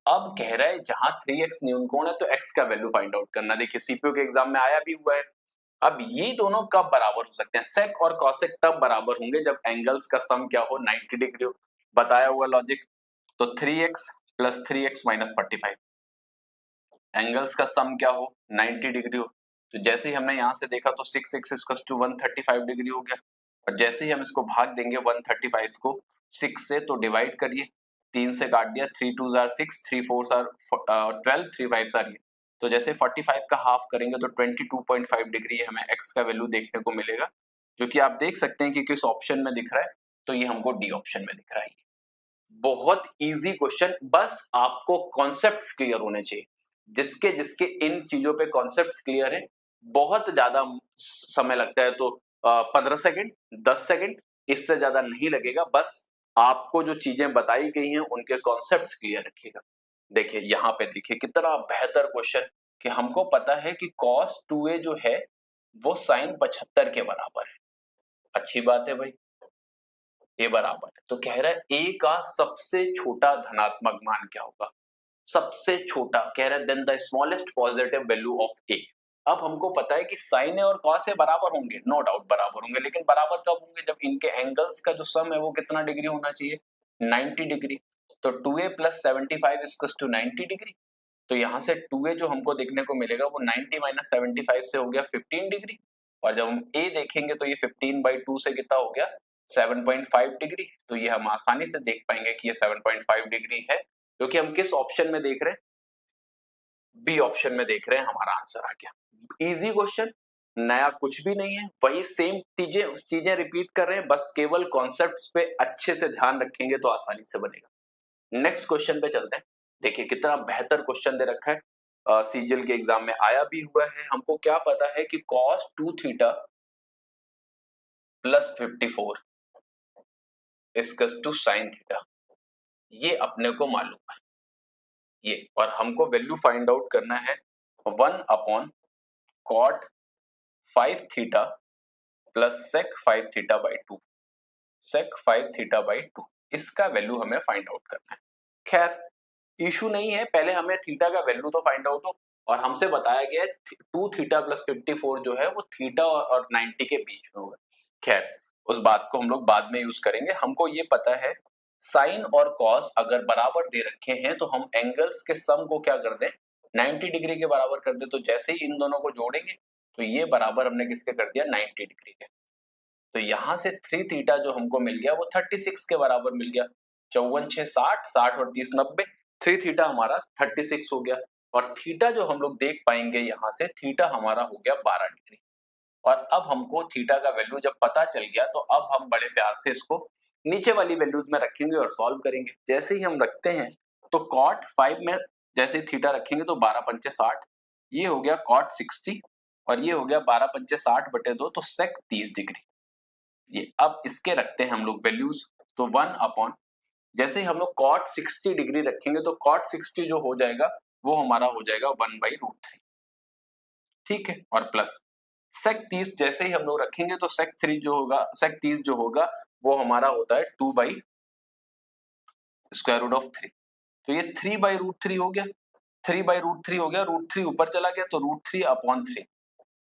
अब कह रहा है जहां 3x न्यून कोण है तो x का वैल्यू फाइंड आउट करना। देखिए सीपीयू के एग्जाम में आया भी हुआ है। अब ये दोनों कब बराबर हो सकते हैं, sec और cosec तब बराबर होंगे जब एंगल्स का सम क्या हो, 90 डिग्री हो। बताया हुआ लॉजिक, तो 3x plus 3x minus 45, angles का सम क्या हो, 90 डिग्री हो। तो जैसे ही हमने यहां से देखा तो 6x इक्वल्स टू 135 डिग्री हो गया, और जैसे ही हम इसको भाग देंगे 135 को 6 से, तो डिवाइड करिए, 3 से काट दिया, 3 2 जार 6, 3 4 जार 12, 3 5 जार ये, तो जैसे 45 का हाफ करेंगे तो 22.5 डिग्री हमें x का वैल्यू देखने को मिलेगा, जो कि आप देख सकते हैं कि किस ऑप्शन में दिख रहा है, तो ये हमको डी ऑप्शन में दिख रहा है। बहुत इजी क्वेश्चन, बस आपको कॉन्सेप्ट्स क्लियर होने चाहिए। जिसके जिसके इन चीजों पे कॉन्सेप्ट्स क्लियर है, बहुत ज्यादा समय लगता है तो 15 सेकंड 10 सेकंड, इससे ज्यादा नहीं लगेगा। बस आपको जो चीजें बताई गई हैं उनके कॉन्सेप्ट्स क्लियर रखिएगा। देखिए यहाँ पे देखिए कितना बेहतर क्वेश्चन, कि हमको पता है कि cos 2a जो है वो sin 75 के बराबर है। अच्छी बात है भाई, ए बराबर है, तो कह रहा है ए का सबसे छोटा धनात्मक मान क्या होगा, सबसे छोटा। कह रहा है then the smallest positive value of A. अब हमको पता है कि साइन ए और कॉस ए बराबर होंगे, नो डाउट बराबर होंगे, लेकिन बराबर कब होंगे, जब इनके एंगल्स का जो सम है वो कितना डिग्री होना चाहिए, 90 डिग्री। तो 2a plus 75 equals to 90 degree. तो यहाँ से 2a जो हमको देखने को मिलेगा वो 90 माइनस 75 से हो गया 15 डिग्री, और जब हम a देखेंगे तो ये 15/2 से कितना हो गया, 7.5 डिग्री। तो ये हम आसानी से देख पाएंगे कि ये 7.5 डिग्री है, क्योंकि हम किस ऑप्शन में देख रहे हैं, बी ऑप्शन में देख रहे हैं, हमारा आंसर आ गया। इजी क्वेश्चन, नया कुछ भी नहीं है, वही सेम चीजें रिपीट कर रहे हैं, बस केवल कॉन्सेप्ट्स पे अच्छे से ध्यान रखेंगे तो आसानी से बनेगा। नेक्स्ट क्वेश्चन पे चलते हैं। देखिए कितना बेहतर क्वेश्चन दे रखा है, सीजीएल के एग्जाम में आया भी हुआ है। हमको क्या पता है कि cos 2 theta plus 54 equals to sin theta, ये अपने को मालूम है ये, और हमको वैल्यू फाइंड आउट करना है 1 upon cot 5 theta plus sec 5 theta by 2, sec 5 theta by 2, इसका वैल्यू हमें फाइंड आउट करना है। खैर इशू नहीं है, पहले हमें थीटा का वैल्यू तो फाइंड आउट हो, और हमसे बताया गया है 2 थीटा प्लस 54 जो है वो थीटा और 90 के बीच में होगा। खैर उस बात को हम लोग बाद में यूज करेंगे। हमको ये पता है साइन और कॉस अगर बराबर दे रखे हैं तो हम एंगल्स के सम को क्या कर दें, 90 डिग्री के बराबर कर दे। तो जैसे ही इन दोनों को जोड़ेंगे तो ये बराबर हमने किसके कर दिया, 90 डिग्री के। तो यहां से 3 थीटा जो हमको मिल गया वो 36 के बराबर मिल गया। 54 6 60, 60 और 30 90, 3 थीटा हमारा 36 हो गया। और थीटा जो हम लोग देख पाएंगे यहाँ से, थीटा हमारा हो गया 12 डिग्री। और अब हमको थीटा का वैल्यू जब पता चल गया तो अब हम बड़े प्यार से इसको नीचे वाली वैल्यूज में रखेंगे और सॉल्व करेंगे। जैसे ही हम रखते हैं तो cot 5 में जैसे ही थीटा रखेंगे तो 12 पंचे 60, ये हो गया cot 60, और ये हो गया 12 पंचे 60 बटे 2, तो sec 30 डिग्री। ये अब इसके रखते हैं हम लोग वैल्यूज, तो 1 अपॉन, जैसे ही हम लोग cot 60 डिग्री रखेंगे तो cot 60 जो हो जाएगा वो हमारा हो जाएगा 1/√3, ठीक है, और प्लस sec 30 जैसे ही हम लोग रखेंगे तो sec 30 जो होगा वो हमारा होता है 2/√3। तो ये 3/√3 हो गया, 3/√3 हो गया, √3 ऊपर चला गया तो √3/3।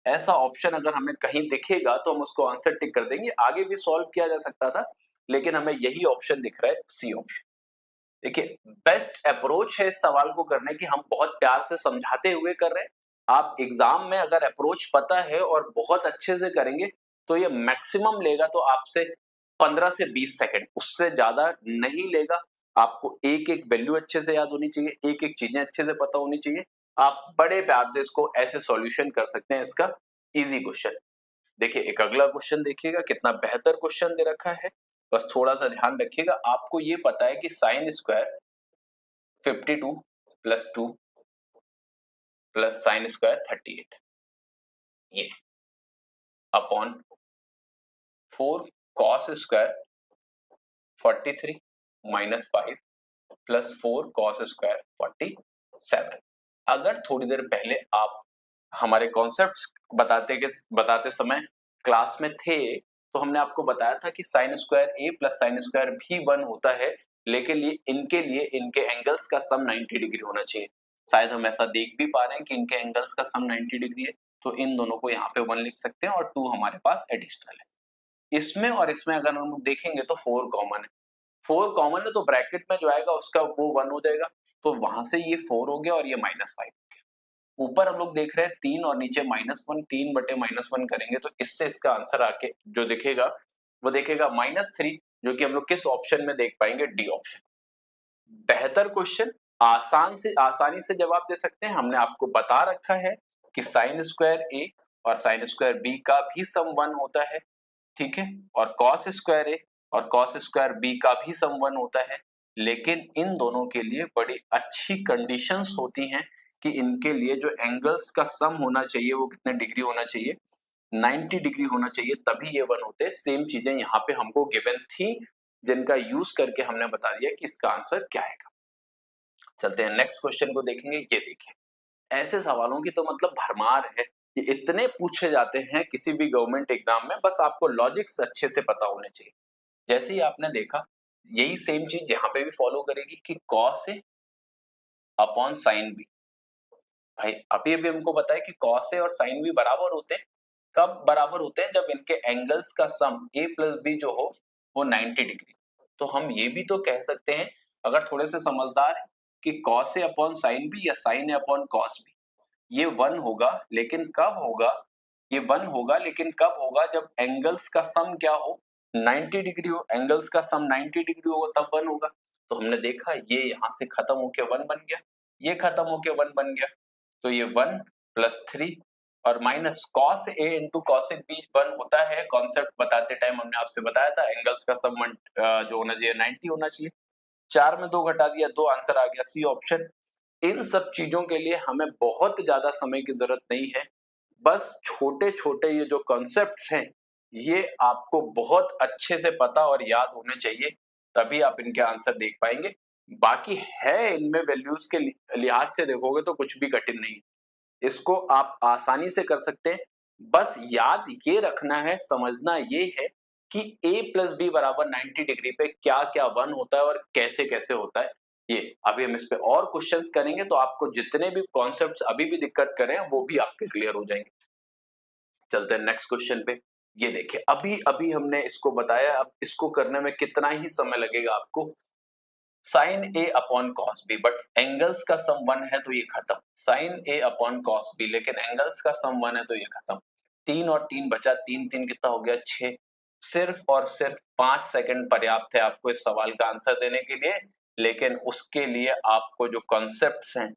ऐसा ऑप्शन अगर हमें कहीं दिखेगा तो हम उसको आंसर टिक कर देंगे। आगे भी सॉल्व किया जा सकता था लेकिन हमें यही ऑप्शन दिख रहा है, सी ऑप्शन। देखिए बेस्ट अप्रोच है इस सवाल को करने की, हम बहुत प्यार से समझाते हुए कर रहे हैं। आप एग्जाम में अगर अप्रोच पता है और बहुत अच्छे से करेंगे तो ये मैक्सिमम लेगा तो आपसे 15 से 20 सेकंड, उससे ज्यादा नहीं लेगा। आपको एक एक वैल्यू अच्छे से याद होनी चाहिए, एक एक चीजें अच्छे से पता होनी चाहिए। आप बड़े प्यार से इसको ऐसे सॉल्यूशन कर सकते हैं इसका इजी क्वेश्चन। देखिए एक अगला क्वेश्चन देखिएगा, कितना बेहतर क्वेश्चन दे रखा है। बस थोड़ा सा ध्यान रखिएगा, आपको ये पता है कि sine square 52 plus 2 plus sine square 38, ये upon 4 cos square 43 minus 5 plus 4 cos square 47। अगर थोड़ी देर पहले आप हमारे कॉन्सेप्ट्स बताते समय क्लास में थे तो हमने आपको बताया था कि sign square A plus sine square भी 1 होता है, लेकिन इनके लिए इनके एंगल्स का सम 90 डिग्री होना चाहिए। शायद हम ऐसा देख भी पा रहे हैं कि इनके एंगल्स का सम 90 डिग्री है, तो इन दोनों को यहाँ पे 1 लिख सकते हैं और 2 हमारे पास एडिशनल है। इसमें और इसमें अगर हम देखेंगे तो 4 कॉमन है, 4 कॉमन है तो ब्रैकेट में जो आएगा उसका वो 1 हो जाएगा, तो वहां से ये 4 हो गया और ये -5 हो गया। ऊपर हम लोग देख रहे हैं 3 और नीचे -1, 3 बटे -1 करेंगे तो इससे इसका आंसर आके जो दिखेगा वो देखेगा -3, जो कि हम लोग किस ऑप्शन में देख पाएंगे, डी ऑप्शन। बेहतर क्वेश्चन, आसानी से जवाब दे सकते हैं। हमने आपको बता रखा है कि साइन स्क्वायर ए और साइन स्क्वायर बी का भी सम 1 होता है, ठीक है, और कॉस स्क्वायर ए और कॉस स्क्वायर बी का भी सम 1 होता है। लेकिन इन दोनों के लिए बड़ी अच्छी कंडीशंस होती हैं कि इनके लिए जो एंगल्स का सम होना चाहिए वो कितने डिग्री होना चाहिए, 90 डिग्री होना चाहिए, तभी ये 1 होते हैं। सेम चीजें यहाँ पे हमको गिवन थी जिनका यूज करके हमने बता दिया कि इसका आंसर क्या आएगा। चलते हैं नेक्स्ट क्वेश्चन को देखेंगे। ये देखिए, ऐसे सवालों की तो मतलब भरमार है, ये इतने पूछे जाते हैं किसी भी गवर्नमेंट एग्जाम में, बस आपको लॉजिक्स अच्छे से पता होने चाहिए। जैसे ही आपने देखा यही सेम चीज यहाँ पे भी फॉलो करेगी कि cos A upon sine B. भाई अभी अभी हमको बताया कि कॉस ए और साइन बी बराबर होते हैं। कब बराबर होते हैं, जब इनके एंगल्स का सम ए प्लस बी जो हो वो 90 डिग्री। तो हम ये भी तो कह सकते हैं अगर थोड़े से समझदार है कि cos A upon sine B या sign A upon cos B ये 1 होगा, लेकिन कब होगा, ये 1 होगा लेकिन कब होगा, जब एंगल्स का सम क्या हो, 90 डिग्री हो। एंगल्स का सम 90 डिग्री होगा तब 1 होगा। तो हमने देखा ये यहाँ से खत्म होके 1 बन गया, ये खत्म होके 1 बन गया, तो ये 1 प्लस 3 और minus cos A into cosec B 1 होता है। कॉन्सेप्ट बताते टाइम हमने आपसे बताया था एंगल्स का सम जो होना चाहिए 90 होना चाहिए। 4 में 2 घटा दिया, 2 आंसर आ गया सी ऑप्शन। इन सब चीजों के लिए हमें बहुत ज्यादा समय की जरूरत नहीं है, बस छोटे छोटे ये जो कॉन्सेप्ट्स हैं ये आपको बहुत अच्छे से पता और याद होने चाहिए, तभी आप इनके आंसर देख पाएंगे। बाकी है इनमें वैल्यूज के लिहाज से देखोगे तो कुछ भी कठिन नहीं, इसको आप आसानी से कर सकते हैं। बस याद ये रखना है, समझना ये है कि a प्लस बी बराबर 90 डिग्री पे क्या क्या वन होता है और कैसे कैसे होता है। ये अभी हम इस पे और क्वेश्चंस करेंगे तो आपको जितने भी कॉन्सेप्ट्स अभी भी दिक्कत कर रहे हैं वो भी आपके क्लियर हो जाएंगे। चलते हैं नेक्स्ट क्वेश्चन पे। ये देखिए अभी अभी हमने इसको बताया, अब इसको करने में कितना ही समय लगेगा आपको। Sine A upon cos B, but angles का सम 1 है तो ये खत्म। Sine A upon cos B, लेकिन एंगल्स का सम 1 है तो ये खत्म। 3 और 3 बचा, 3 3 कितना हो गया 6। सिर्फ और सिर्फ 5 सेकंड पर्याप्त है आपको इस सवाल का आंसर देने के लिए, लेकिन उसके लिए आपको जो कॉन्सेप्ट्स हैं,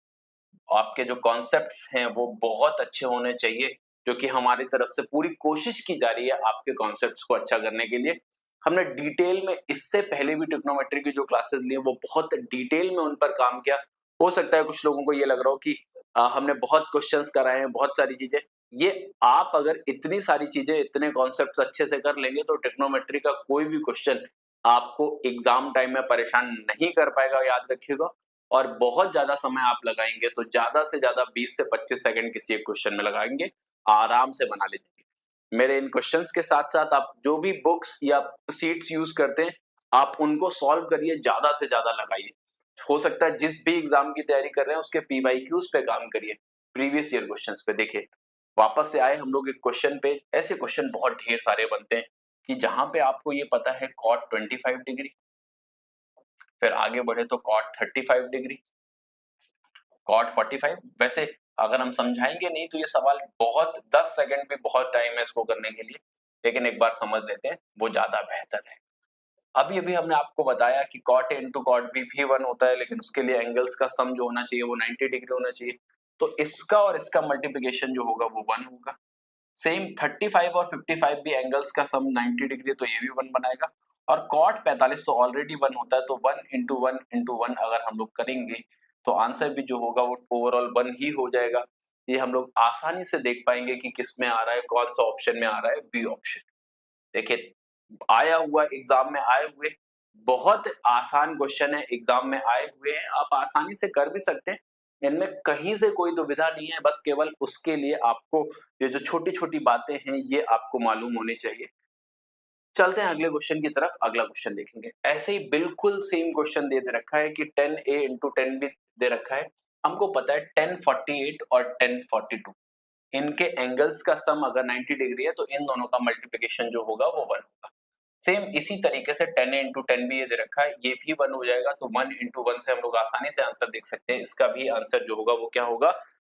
आपके जो कॉन्सेप्ट्स हैं वो बहुत अच्छे होने चाहिए, जो कि हमारी तरफ से पूरी कोशिश की जा रही है आपके कॉन्सेप्ट्स को अच्छा करने के लिए। हमने डिटेल में इससे पहले भी ट्रिग्नोमेट्री की जो क्लासेस ली वो बहुत डिटेल में उन पर काम किया। हो सकता है कुछ लोगों को ये लग रहा हो कि हमने बहुत क्वेश्चंस कराए हैं, बहुत सारी चीजें। ये आप अगर इतनी सारी चीजें, इतने कॉन्सेप्ट्स अच्छे से कर लेंगे तो ट्रिग्नोमेट्री का कोई भी क्वेश्चन आपको एग्जाम टाइम में परेशान नहीं कर पाएगा, याद रखिएगा। और बहुत ज्यादा समय आप लगाएंगे तो ज्यादा से ज्यादा 20 से 25 सेकंड किसी एक क्वेश्चन में लगाएंगे, आराम से बना लीजिए। मेरे इन क्वेश्चंस के साथ साथ आप जो भी बुक्स या सीट्स यूज करते हैं आप उनको सॉल्व करिए, ज्यादा से ज्यादा लगाइए। हो सकता है जिस भी एग्जाम की तैयारी कर रहे हैं उसके पीवाईक्यूज पे काम करिए, प्रीवियस ईयर क्वेश्चंस पे। देखिए वापस से आए हम लोग एक क्वेश्चन पे। ऐसे क्वेश्चन बहुत ढेर सारे बनते हैं कि जहां पे आपको ये पता है कॉट 25 डिग्री, फिर आगे बढ़े तो कॉट 35 डिग्री, कॉट 45। वैसे अगर हम समझाएंगे नहीं तो ये सवाल बहुत 10 सेकंड भी बहुत टाइम है इसको करने के लिए, लेकिन एक बार समझ लेते हैं वो ज्यादा बेहतर है। अभी अभी हमने आपको बताया कि cot A into cot B भी 1 होता है, लेकिन उसके लिए एंगल्स का सम जो होना चाहिए वो 90 डिग्री होना चाहिए। तो इसका और इसका मल्टीप्लिकेशन जो होगा वो 1 होगा। सेम 35 और 55 भी एंगल्स का सम 90 डिग्री, तो ये भी 1 बनाएगा। और कॉट 45 तो ऑलरेडी 1 होता है, तो 1 इंटू 1 इंटू 1 अगर हम लोग करेंगे तो आंसर भी जो होगा वो ओवरऑल 1 ही हो जाएगा। ये हम लोग आसानी से देख पाएंगे कि किस में आ रहा है, कौन सा ऑप्शन में आ रहा है, बी ऑप्शन। देखिए आया हुआ एग्जाम में आए हुए बहुत आसान क्वेश्चन है, एग्जाम में आए हुए हैं, आप आसानी से कर भी सकते हैं। इनमें कहीं से कोई दुविधा नहीं है, बस केवल उसके लिए आपको ये जो छोटी छोटी बातें हैं ये आपको मालूम होनी चाहिए। चलते हैं अगले क्वेश्चन की तरफ। अगला क्वेश्चन देखेंगे, ऐसे ही बिल्कुल सेम क्वेश्चन दे रखा है कि 10a इंटू 10 भी दे रखा है। हमको पता है 1048 और 1042 इनके एंगल्स का सम अगर 90 डिग्री है तो इन दोनों का मल्टीप्लिकेशन जो होगा वो 1 होगा। सेम इसी तरीके से 10a इंटू 10 भी ये दे रखा है, ये भी 1 हो जाएगा, तो 1 इंटू 1 से हम लोग आसानी से आंसर देख सकते हैं। इसका भी आंसर जो होगा वो क्या होगा,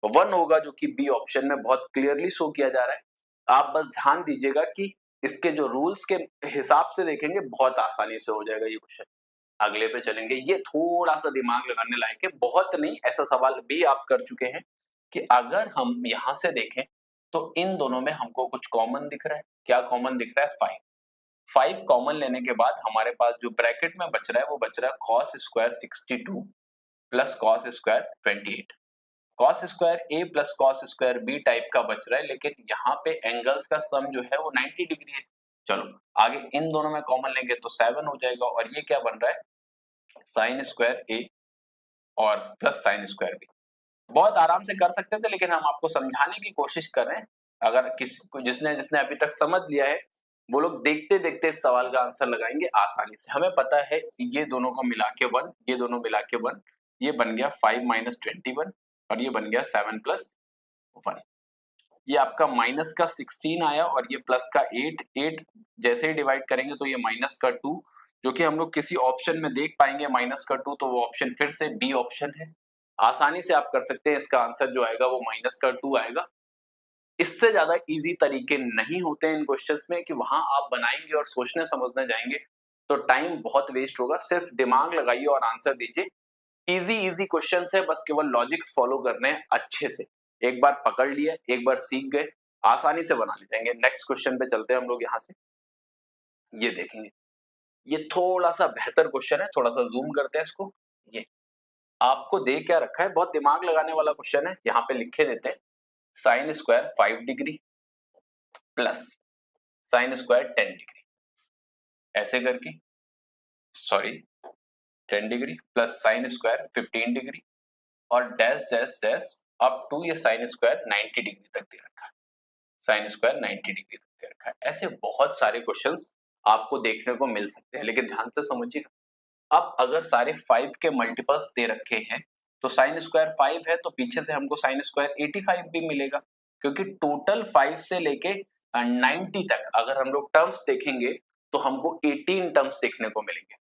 1 होगा, जो कि बी ऑप्शन में बहुत क्लियरली शो किया जा रहा है। आप बस ध्यान दीजिएगा कि इसके जो रूल्स के हिसाब से देखेंगे बहुत आसानी से हो जाएगा ये क्वेश्चन। अगले पे चलेंगे, ये थोड़ा सा दिमाग लगाने लायक है, बहुत नहीं, ऐसा सवाल भी आप कर चुके हैं कि अगर हम यहां से देखें तो इन दोनों में हमको कुछ कॉमन दिख रहा है। क्या कॉमन दिख रहा है, 5। 5 कॉमन लेने के बाद हमारे पास जो ब्रैकेट में बच रहा है वो बच रहा है cos square 62 plus cos square 28। cos square a plus cos square b type का बच रहा है, लेकिन यहाँ पे एंगल्स का सम जो है वो 90 डिग्री है। चलो आगे इन दोनों में कॉमन लेंगे तो 7 हो जाएगा, और ये क्या बन रहा है, साइन स्क्वायर a और प्लस साइन स्क्वायर b। बहुत आराम से कर सकते थे, लेकिन हम आपको समझाने की कोशिश कर रहे हैं। अगर किसी को जिसने जिसने अभी तक समझ लिया है वो लोग देखते देखते इस सवाल का आंसर लगाएंगे आसानी से। हमें पता है ये दोनों का मिला के 1, ये दोनों मिला के 1, ये बन गया 5 माइनस 21 और ये बन गया 7 प्लस 1। ये आपका माइनस का 16 आया और ये प्लस का 8। 8 जैसे ही डिवाइड करेंगे तो ये माइनस का 2, जो कि हम लोग किसी ऑप्शन में देख पाएंगे माइनस का 2, तो वो ऑप्शन फिर से बी ऑप्शन है। आसानी से आप कर सकते हैं, इसका आंसर जो आएगा वो माइनस का 2 आएगा। इससे ज्यादा इजी तरीके नहीं होते हैं इन क्वेश्चंस में कि वहां आप बनाएंगे और सोचने समझने जाएंगे तो टाइम बहुत वेस्ट होगा। सिर्फ दिमाग लगाइए और आंसर दीजिए। इजी इजी क्वेश्चंस है, बस केवल लॉजिक्स फॉलो करने हैं अच्छे से। एक बार पकड़ लिया, एक बार सीख गए, आसानी से बना ले जाएंगे। नेक्स्ट क्वेश्चन पे चलते हैं हम लोग। यहाँ से ये देखेंगे, ये थोड़ा सा बेहतर क्वेश्चन है, थोड़ा सा जूम करते हैं इसको। ये आपको दे क्या रखा है, बहुत दिमाग लगाने वाला क्वेश्चन है। यहाँ पे लिखे देते हैं sine square 5 degree plus sine square 10 degree, ऐसे करके, sorry 10 degree plus sine square 15 degree और dash dash dash up to ये साइन स्क्वायर 90 डिग्री तक दे रखा है, साइन स्क्वायर 90 डिग्री तक दे रखा है। ऐसे बहुत सारे क्वेश्चंस आपको देखने को मिल सकते हैं, लेकिन ध्यान से समझिएगा। अब अगर सारे 5 के मल्टीपल्स दे रखे हैं तो साइन स्क्वायर 5 है तो पीछे से हमको साइन स्क्वायर 85 भी मिलेगा, क्योंकि टोटल 5 से लेके 90 तक अगर हम लोग टर्म्स देखेंगे तो हमको 18 टर्म्स देखने को मिलेंगे।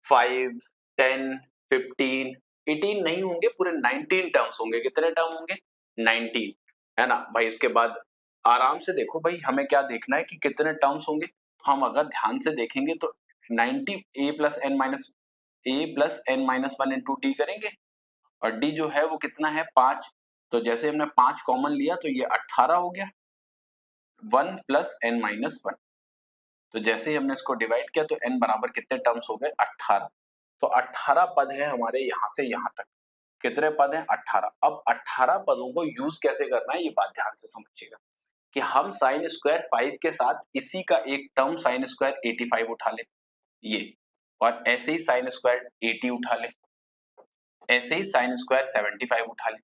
5, 10, 15, 18 नहीं होंगे, पूरे 19 टर्म्स होंगे। कितने टर्म होंगे? 19, है ना भाई। इसके बाद आराम से देखो भाई, हमें क्या देखना है कि कितने टर्म्स होंगे। तो हम अगर ध्यान से देखेंगे तो 90 a plus n minus 1 into D करेंगे, और डी जो है वो कितना है 5। तो जैसे हमने 5 कॉमन लिया तो ये 18 हो गया, 1 प्लस n माइनस 1। तो जैसे ही हमने इसको डिवाइड किया तो n बराबर कितने टर्म्स हो गए? 18। तो 18 पद है हमारे यहाँ से यहाँ तक। कितने पद हैं? 18। अब 18 पदों को यूज कैसे करना है ये बात ध्यान से समझिएगा कि हम साइन स्क्वायर 5 के साथ इसी का एक टर्म साइन स्क्वायर 85 उठा ले, ये, और ऐसे ही साइन स्क्वायर 80 उठा ले, ऐसे ही साइन स्क्वायर 75 उठा ले,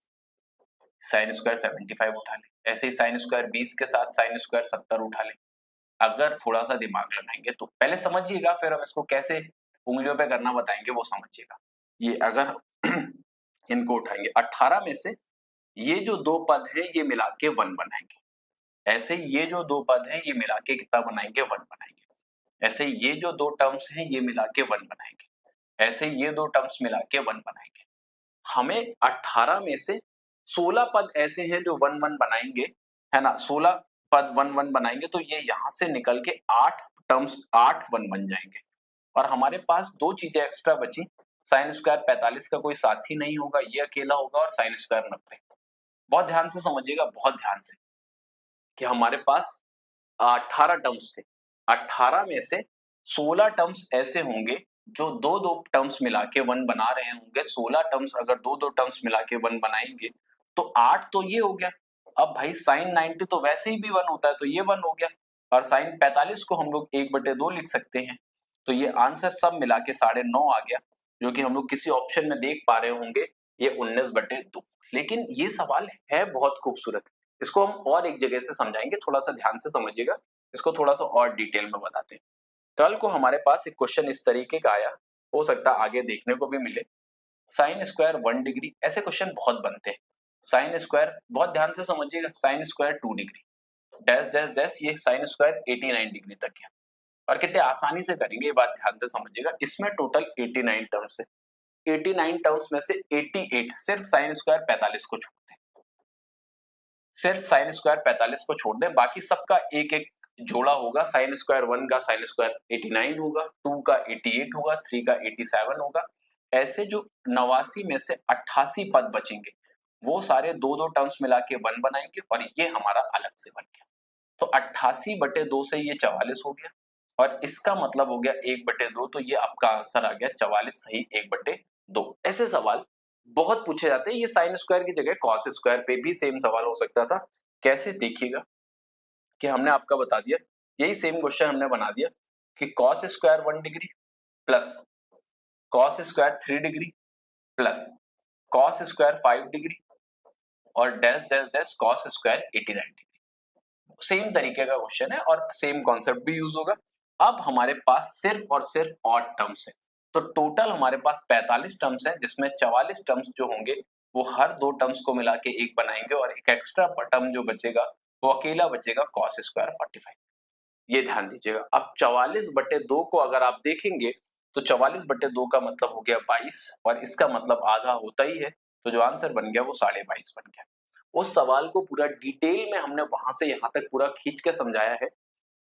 साइन स्क्वायर 75 उठा ले, ऐसे ही साइन स्क्वायर 20 के साथ साइन स्क्वायर 70 उठा ले। अगर थोड़ा सा दिमाग लगाएंगे तो पहले समझिएगा, फिर हम इसको कैसे उंगलियों पे करना बताएंगे वो समझिएगा। ये अगर इनको उठाएंगे 18 में से ये जो दो पद है ये मिला के 1 बनाएंगे, ऐसे ये जो दो पद है ये मिला के कितना बनाएंगे? 1 बनाएंगे। ऐसे ये जो दो टर्म्स हैं ये मिला के 1 बनाएंगे, ऐसे ये दो टर्म्स मिला के 1 बनाएंगे। हमें 18 में से 16 पद ऐसे हैं जो 1 1 बनाएंगे, है ना। 16 पद 1 1 बनाएंगे तो ये यहां से निकल के 8 टर्म्स 8 1 बन जाएंगे, और हमारे पास दो चीजें एक्स्ट्रा बची। साइन स्क्वायर 45 का कोई साथी नहीं होगा, ये अकेला होगा, और साइन स्क्वायर 90। बहुत ध्यान से समझिएगा, बहुत ध्यान से, कि हमारे पास 18 टर्म्स थे। 18 में से 16 टर्म्स ऐसे होंगे जो दो दो टर्म्स मिला के 1 बना रहे होंगे। 16 टर्म्स अगर दो दो टर्म्स मिला के 1 बनाएंगे तो 8 तो ये हो गया। अब भाई साइन 90 तो वैसे ही भी 1 होता है तो ये 1 हो गया, और साइन 45 को हम लोग 1/2 लिख सकते हैं। तो ये आंसर सब मिला के 9.5 आ गया, जो कि हम लोग किसी ऑप्शन में देख पा रहे होंगे ये 19/2। लेकिन ये सवाल है बहुत खूबसूरत, इसको हम और एक जगह से समझाएंगे, थोड़ा सा ध्यान से समझिएगा, इसको थोड़ा सा और डिटेल में बताते हैं। कल को हमारे पास एक क्वेश्चन इस तरीके का आया, हो सकता है आगे देखने को भी मिले। साइन स्क्वायर 1 डिग्री, ऐसे क्वेश्चन बहुत बनते हैं। साइन स्क्वायर, बहुत ध्यान से समझिएगा, sine square 2 degree, dash dash dash, ये साइन स्क्वायर 89 डिग्री तक है, और कितने आसानी से करेंगे ये बात ध्यान से समझिएगा। इसमें टोटल 89 टर्म्स है, 89 टर्म्स में से 88 सिर्फ साइन स्क्वायर 45 को छोड़ दें, सिर्फ साइन स्क्वायर 45 को छोड़ दें, बाकी सबका एक एक जोड़ा होगा। साइन स्क्वायर 1 का साइन स्क्वायर 89 होगा, 2 का 88 होगा, 3 का 87 होगा। ऐसे जो 89 में से 88 पद बचेंगे वो सारे दो दो टर्म्स मिला के 1 बनाएंगे, और ये हमारा अलग से बन गया। तो 88/2 से ये 44 हो गया, और इसका मतलब हो गया 1/2, तो ये आपका आंसर आ गया 44 सही 1/2। ऐसे सवाल बहुत पूछे जाते हैं। ये साइन स्क्वायर की जगह कॉस स्क्वायर पे भी सेम सवाल हो सकता था। कैसे? देखिएगा कि हमने आपका बता दिया, यही सेम क्वेश्चन हमने बना दिया कि cos square 1 degree plus cos square 3 degree plus cos square 5 degree और dash dash dash cos square 89 degree. Same तरीके का क्वेश्चन है और सेम कॉन्सेप्ट भी यूज होगा। अब हमारे पास सिर्फ और सिर्फ ऑड टर्म्स है, तो टोटल हमारे पास 45 टर्म्स है, जिसमें 44 टर्म्स जो होंगे वो हर दो टर्म्स को मिला के एक बनाएंगे, और एक एक्स्ट्रा टर्म जो बचेगा वो अकेला बचेगा कॉस स्क्वायर 45। ये ध्यान दीजिएगा। अब 44/2 को अगर आप देखेंगे तो 44/2 का मतलब हो गया 22, और इसका मतलब आधा होता ही है, तो जो आंसर बन गया वो 22.5 बन गया। उस सवाल को पूरा डिटेल में हमने वहां से यहाँ तक पूरा खींच के समझाया है।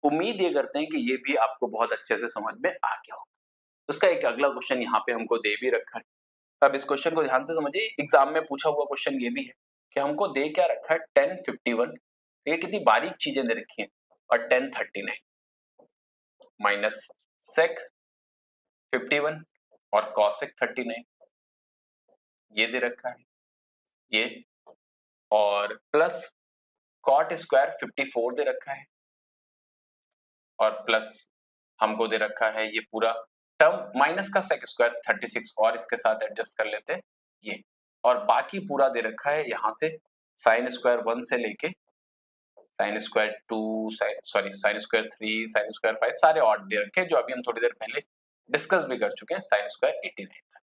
उम्मीद ये करते हैं कि ये भी आपको बहुत अच्छे से समझ में आ गया होगा। उसका एक अगला क्वेश्चन यहाँ पे हमको दे भी रखा है। अब इस क्वेश्चन को ध्यान से समझिए, एग्जाम में पूछा हुआ क्वेश्चन ये भी है कि हमको दे क्या रखा है 1051, ये कितनी बारीक चीजें दे रखी हैं, और 1039 माइनस सेक 51 और कॉसेक 39 ये दे रखा है ये, और प्लस कॉट स्क्वायर 54 दे रखा है, और प्लस हमको दे रखा है ये पूरा टर्म माइनस का सेक स्क्वायर 36 और इसके साथ एडजस्ट कर लेते हैं ये, और बाकी पूरा दे रखा है यहाँ से साइन स्क्वायर 1 से लेके sine square 2, sine square 3, sign square 5 सारे ऑड दे रखे हैं, जो अभी हम थोड़ी देर पहले डिस्कस भी कर चुके हैं साइन स्क्वायर 89 तक।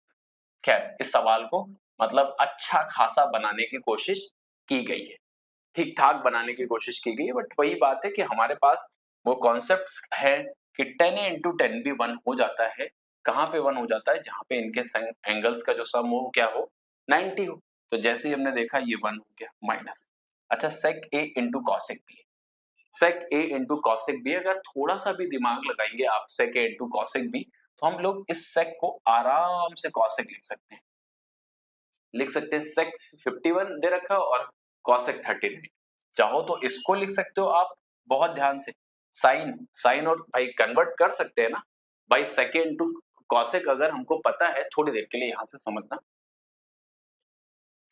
खैर इस सवाल को मतलब अच्छा खासा बनाने की कोशिश की गई है, ठीक ठाक बनाने की कोशिश की गई है, बट वही बात है कि हमारे पास वो कॉन्सेप्ट्स है कि 10a into 10b 1 हो जाता है, कहाँ पे 1 हो जाता है, जहां पे इनके एंगल्स का जो सम हो क्या हो 90 हो। तो जैसे ही हमने देखा ये 1 हो गया माइनस। अच्छा sec a into cosec b, sec a into cosec b, अगर थोड़ा सा भी दिमाग लगाएंगे आप sec a into cosec b, तो हम लोग इस सेक को आराम से कॉसेक लिख सकते हैं, सेक 51 दे रखा और कॉसेक 39, चाहो तो इसको लिख सकते हो आप बहुत ध्यान से, साइन और भाई कन्वर्ट कर सकते हैं ना भाई, सेकेंड टू कॉसेक अगर हमको पता है, थोड़ी देर के लिए यहां से समझना,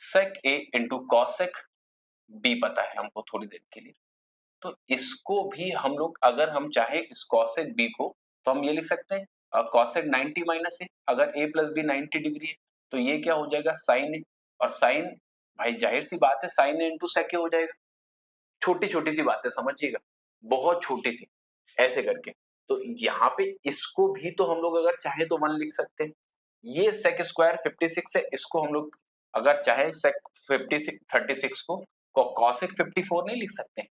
सेक ए इंटू कॉसेक बी पता है हमको थोड़ी देर के लिए, तो इसको भी हम लोग अगर हम चाहे इस कॉसेक बी को, तो हम ये लिख सकते हैं कॉसेक 90 माइनस ए, अगर ए प्लस बी 90 डिग्री है तो ये क्या हो जाएगा साइन ए, और साइन भाई जाहिर सी बात है साइन ए इंटू सेक ए हो जाएगा, छोटी छोटी सी बातें समझिएगा, बहुत छोटी सी ऐसे करके, तो यहाँ पे इसको भी तो हम लोग अगर चाहे तो 1 लिख सकते हैं, ये सेक स्क्वायर 56 है, इसको हम लोग अगर चाहे सेक 36 को कॉसेक 54 नहीं लिख सकते,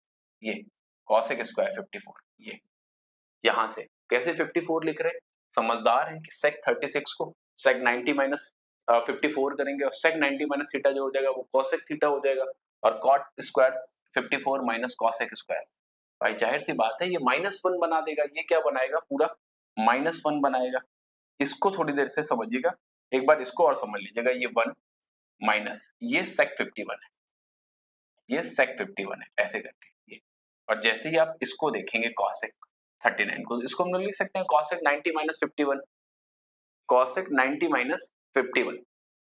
ये कॉसेक स्क्वायर 54, ये यहां से कैसे 54 लिख रहे हैं, समझदार है कि सेक 36 को सेक 90 माइनस 54 करेंगे, और सेक 90 माइनस थीटा जो हो जाएगा वो कॉसेक थीटा हो जाएगा, और cot square 54 minus cosec square, भाई जाहिर सी बात है ये -1 बना देगा, ये क्या बनाएगा पूरा -1 बनाएगा। इसको थोड़ी देर से समझिएगा, एक बार इसको और समझ लीजिएगा, ये 1 माइनस ये सेक 51 है, ये सेक 51 है ऐसे करके ये, और जैसे ही आप इसको देखेंगे कॉसेक 39 को, इसको हम लोग लिख सकते हैं कॉसेक 90 माइनस 51, कॉसेक 90 माइनस 51,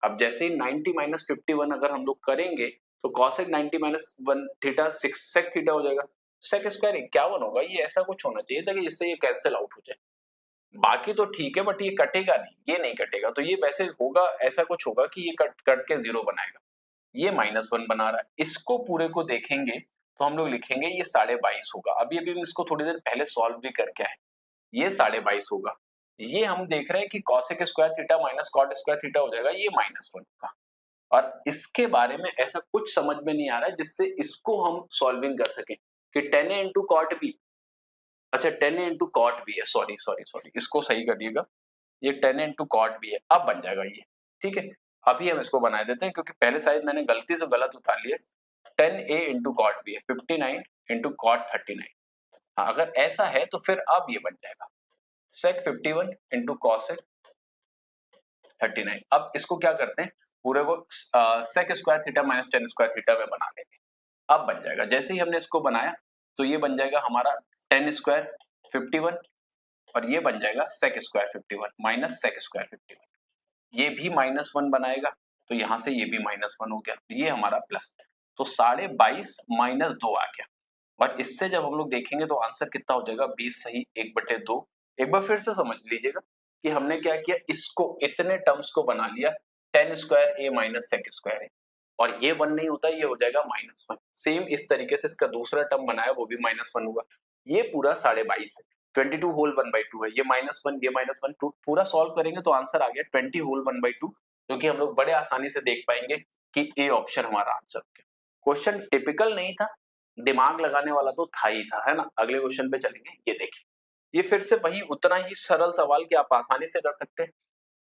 अब जैसे ही 90 माइनस 51 अगर हम लोग करेंगे तो cosec 90 minus 1 theta 6 sec theta हो जाएगा, सेक स्क्वायर 51 होगा, ये ऐसा कुछ होना चाहिए था कि जिससे ये कैंसिल आउट हो जाए, बाकी तो ठीक है बट ये कटेगा नहीं, ये नहीं कटेगा, तो ये वैसे होगा ऐसा कुछ होगा कि ये कट के 0 बनाएगा, ये -1 बना रहा है, इसको पूरे को देखेंगे तो हम लोग लिखेंगे ये 22.5 होगा, अभी हम इसको थोड़ी देर पहले सॉल्व भी करके आए, ये 22.5 होगा, ये हम देख रहे हैं कि cosec square theta minus cot square theta हो जाएगा, ये -1 होगा, और इसके बारे में ऐसा कुछ समझ में नहीं आ रहा है जिससे इसको हम सॉल्विंग कर सकें कि 10a इंटू कॉट बी, अच्छा 10a इंटू कॉट बी है, सॉरी इसको सही करिएगा, ये 10a इंटू कॉट बी है, अब बन जाएगा ये, ठीक है, अभी हम इसको बना देते हैं क्योंकि पहले शायद मैंने गलती से गलत उतार लिया, 10a इंटू कॉट बी है 59 इंटू कॉट 39, हाँ अगर ऐसा है तो फिर अब ये बन जाएगा सेक 51 इंटू कॉसेक 39, अब इसको क्या करते हैं पूरे को sec square theta minus tan square theta में बना लेंगे, अब बन जाएगा, जैसे ही हमने इसको बनाया तो ये बन जाएगा हमारा 10 स्क्वायर 51, और ये बन जाएगा sec square 51 minus sec square 51, ये भी -1 बनाएगा, तो यहां से ये भी -1 हो गया, ये हमारा प्लस, तो 22.5 माइनस 2 आ गया, और इससे जब हम लोग देखेंगे तो आंसर कितना हो जाएगा 20 सही 1/2, एक बार फिर से समझ लीजिएगा कि हमने क्या किया, इसको इतने टर्म्स को बना लिया 10 square A minus sec square A, और ये 1 नहीं होता, ये हो जाएगा -1, सेम इस तरीके से इसका दूसरा टर्म बनाया वो भी -1 होगा, ये पूरा 22.5 22 होल 1/2 है, ये -1 ये -1 पूरा सॉल्व करेंगे तो आंसर आ गया 20 होल 1/2, जो कि हम लोग बड़े आसानी से देख पाएंगे कि ए ऑप्शन हमारा आंसर हो गया। क्वेश्चन टिपिकल नहीं था, दिमाग लगाने वाला तो था ही था, है ना। अगले क्वेश्चन पे चलेंगे, ये देखिए, ये फिर से वही उतना ही सरल सवाल कि आप आसानी से कर सकते हैं।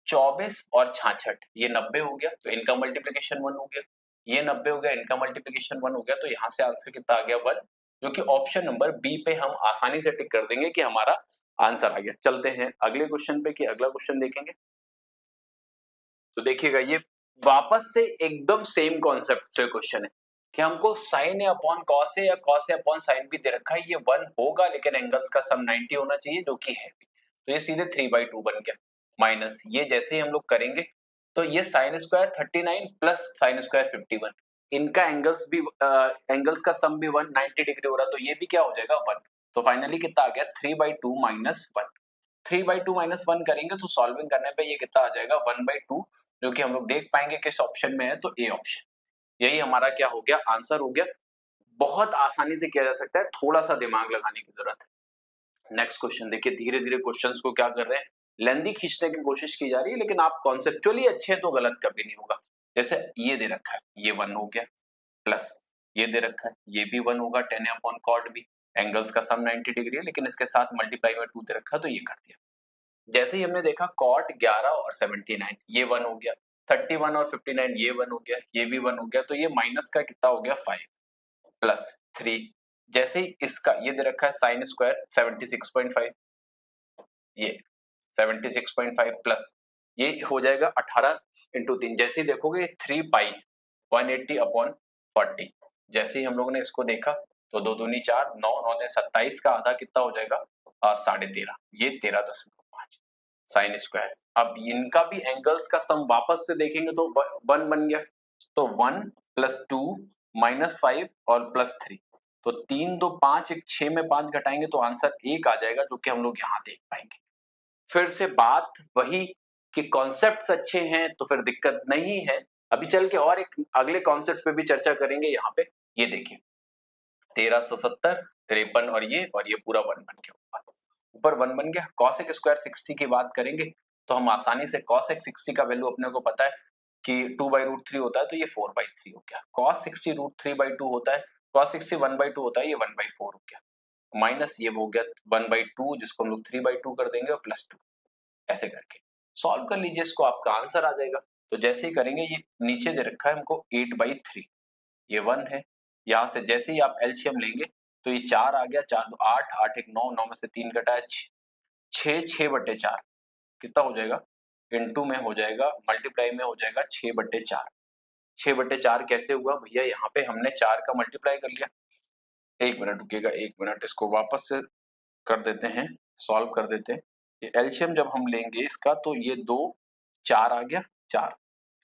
24 और 66 ये 90 हो गया, तो इनका मल्टीप्लिकेशन 1 हो गया, ये 90 हो गया, इनका मल्टीप्लिकेशन 1 हो गया, तो यहाँ से आंसर कितना आ गया 1, जो कि ऑप्शन नंबर बी पे हम आसानी से टिक कर देंगे कि हमारा आंसर आ गया। चलते हैं अगले क्वेश्चन पे कि अगला क्वेश्चन देखेंगे। तो देखिएगा वापस से एकदम सेम कॉन्सेप्ट से क्वेश्चन है कि हमको sign A upon cos A या cos A upon sine B दे रखा है, ये 1 होगा लेकिन एंगल्स का सम 90 होना चाहिए जो कि है भी। तो ये सीधे 3/2 बन गया, माइनस ये जैसे ही हम लोग करेंगे तो ये sine square 39 plus sine square 51, इनका एंगल्स का सम भी 190 डिग्री हो रहा, तो ये भी क्या हो जाएगा 1। तो फाइनली कितना आ गया 3/2 माइनस 1। 3/2 माइनस 1 करेंगे तो सॉल्विंग करने पे ये कितना आ जाएगा 1/2, जो कि हम लोग देख पाएंगे किस ऑप्शन में है, तो ए ऑप्शन। यही हमारा क्या हो गया, आंसर हो गया। बहुत आसानी से किया जा सकता है, थोड़ा सा दिमाग लगाने की जरूरत है। नेक्स्ट क्वेश्चन देखिए, धीरे धीरे क्वेश्चंस को क्या कर रहे हैं, लेंदी खींचने की कोशिश की जा रही है, लेकिन आप कॉन्सेप्चुअली अच्छे हैं तो गलत कभी नहीं होगा। जैसे ये दे रखा है, ये 1 हो गया, प्लस ये दे रखा है, ये भी 1 होगा, tan A upon cot B, angles का सम 90 डिग्री है, लेकिन इसके साथ मल्टीप्लाई में 2 दे रखा है, तो ये कर दिया। जैसे ही हमने देखा cot 11 और 79, ये 1 हो गया, 31 और 59 ये 1 हो गया, ये भी 1 हो गया, तो ये माइनस का कितना हो गया 5 प्लस 3। जैसे ही इसका ये दे रखा है साइन स्क्वायर 76.5, ये 76.5 प्लस ये हो जाएगा 18 इंटू 3। जैसे ही देखोगे 3 पाई 180 अपॉन 40, जैसे ही हम लोगों ने इसको देखा तो 2 दूनी 4, 9 9 27 का आधा कितना हो जाएगा 13.5, ये 13.5 साइन स्क्वायर। अब इनका भी एंगल्स का सम वापस से देखेंगे तो 1 बन गया, तो 1 प्लस 2 माइनस 5 और प्लस 3, तो 3 2 5, 6 में 5 घटाएंगे तो आंसर 1 आ जाएगा, जो कि हम लोग यहाँ देख पाएंगे। फिर से बात वही कि कॉन्सेप्ट्स अच्छे हैं तो फिर दिक्कत नहीं है। अभी चल के और एक अगले कॉन्सेप्ट पे भी चर्चा करेंगे। यहाँ पे ये देखिए 1370, 53 और ये पूरा 1 बन गया, ऊपर 1 बन गया। cosec स्क्वायर 60 की बात करेंगे तो हम आसानी से cosec 60 का वैल्यू अपने को पता है कि 2/√3 होता है, तो ये 4/3 हो गया। cos 60 √3/2 होता है, cos 60 1/2 होता है, ये 1/4 हो गया, माइनस ये हो गया 1/2 जिसको हम लोग 3/2 कर देंगे और प्लस 2, ऐसे करके सॉल्व कर लीजिए इसको, आपका आंसर आ जाएगा। तो जैसे ही करेंगे, ये नीचे दे रखा है हमको 8/3, ये 1 है, यहाँ से जैसे ही आप एलसीएम लेंगे तो ये 4 आ गया, 4 2 8, 8 1 9, 9 में से 3 घटाया 6, 6/4 कितना हो जाएगा, इनटू में हो जाएगा, मल्टीप्लाई में हो जाएगा 6/4। 6/4 कैसे हुआ भैया, यहाँ पे हमने 4 का मल्टीप्लाई कर लिया। 1 मिनट रुकिएगा, 1 मिनट, इसको वापस से कर देते हैं, सॉल्व कर देते हैं। ये एलसीएम जब हम लेंगे इसका तो ये 2 4 आ गया 4,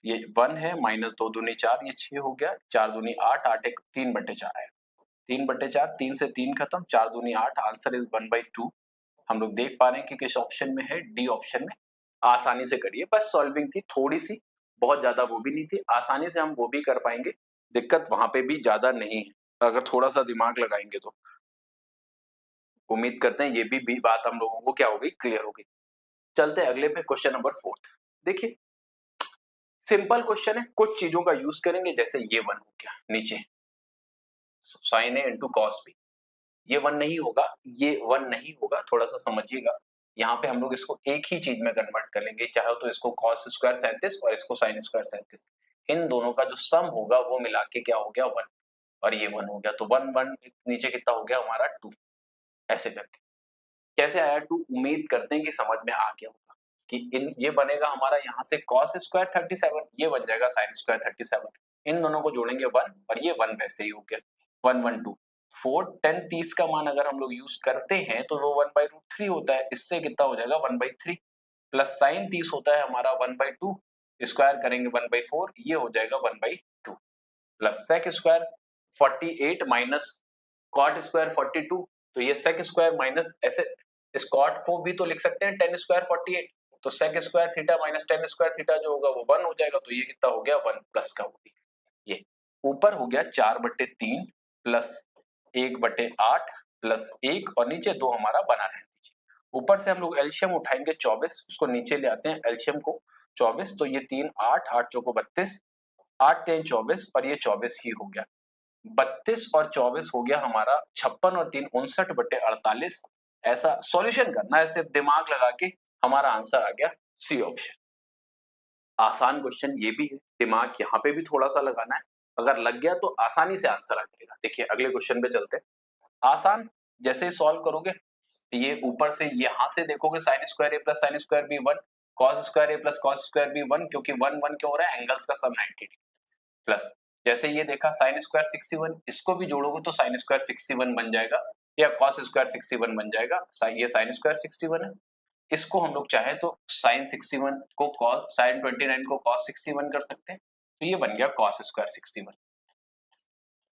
ये 1 है, माइनस 2 दूनी 4, ये 6 हो गया, 4 दूनी 8, 8 1 3/4 है, 3/4, 3 से 3 खत्म, 4 दूनी 8, आंसर इज 1/2। हम लोग देख पा रहे हैं कि किस ऑप्शन में है, डी ऑप्शन में। आसानी से करिए, बस सॉल्विंग थी थोड़ी सी, बहुत ज्यादा वो भी नहीं थी, आसानी से हम वो भी कर पाएंगे, दिक्कत वहां पे भी ज्यादा नहीं है अगर थोड़ा सा दिमाग लगाएंगे तो। उम्मीद करते हैं ये भी बात हम लोगों को क्या होगी, क्लियर होगी। चलते हैं अगले पे, क्वेश्चन नंबर 4। देखिए सिंपल क्वेश्चन है, कुछ चीजों का यूज करेंगे, जैसे ये 1 हो गया नीचे साइन ए इंटू कॉस बी, ये 1 नहीं होगा, ये 1 नहीं होगा, थोड़ा सा समझिएगा। यहाँ पे हम लोग इसको एक ही चीज में कन्वर्ट कर लेंगे, चाहे तो इसको cos स्क्वायर 37 और इसको sin स्क्वायर 37, इन दोनों का जो सम होगा वो मिला के क्या हो गया 1, और ये 1 हो गया, तो 1 1 नीचे कितना हो गया हमारा 2, ऐसे करके। कैसे आया 2, उम्मीद करते हैं कि समझ में आ गया होगा कि इन ये बनेगा हमारा यहाँ से cos स्क्वायर 37, ये बन जाएगा sin स्क्वायर 37, इन दोनों को जोड़ेंगे 1, और ये 1 वैसे ही हो गया 1 1 2 4 10 30 का मान अगर हम लोग यूज करते हैं तो वो 1/√3 होता है, इससे कितना हो जाएगा 1/3, प्लस साइन 30 होता है हमारा 1/2, स्क्वायर करेंगे 1/4, ये हो जाएगा 1/2, plus sec square 48 minus cot square 42, तो ये सेक स्क्वायर माइनस, ऐसे इस कॉट को भी तो लिख सकते हैं टेन स्क्वायर 48, तो sec square theta minus tan square theta जो होगा वो 1 हो जाएगा, तो ये कितना हो गया 1 प्लस का होगी, ये ऊपर हो गया 4/3 प्लस 1/8 प्लस 1, और नीचे 2 हमारा बना रहने दीजिए। ऊपर से हम लोग एलसीएम उठाएंगे 24, उसको नीचे ले आते हैं एलसीएम को 24, तो ये 3 8 8 चौको 32, 8 3 24, और ये 24 ही हो गया, 32 और 24 हो गया हमारा 56 और 3 59/48। ऐसा सॉल्यूशन करना है, सिर्फ दिमाग लगा के, हमारा आंसर आ गया सी ऑप्शन। आसान क्वेश्चन ये भी है, दिमाग यहाँ पे भी थोड़ा सा लगाना है, अगर लग गया तो आसानी से आंसर आ जाएगा। देखिए अगले क्वेश्चन पे चलते हैं। आसान, जैसे ही सॉल्व करोगे, ये ऊपर से यहाँ से देखोगे sine square A plus sine square B 1, cos square a plus cos square b 1, क्योंकि 1 1 क्यों हो रहा है, एंगल्स का सम 90 डिग्री, प्लस जैसे ये देखा sin स्क्वायर 61, इसको भी जोड़ोगे तो sin स्क्वायर 61 बन जाएगा या cos स्क्वायर 61 बन जाएगा, ये sin स्क्वायर 61 है, इसको हम लोग चाहे तो sin 61 को cos, sin 29 को cos 61 कर सकते हैं, तो ये बन गया cos स्क्वायर 61।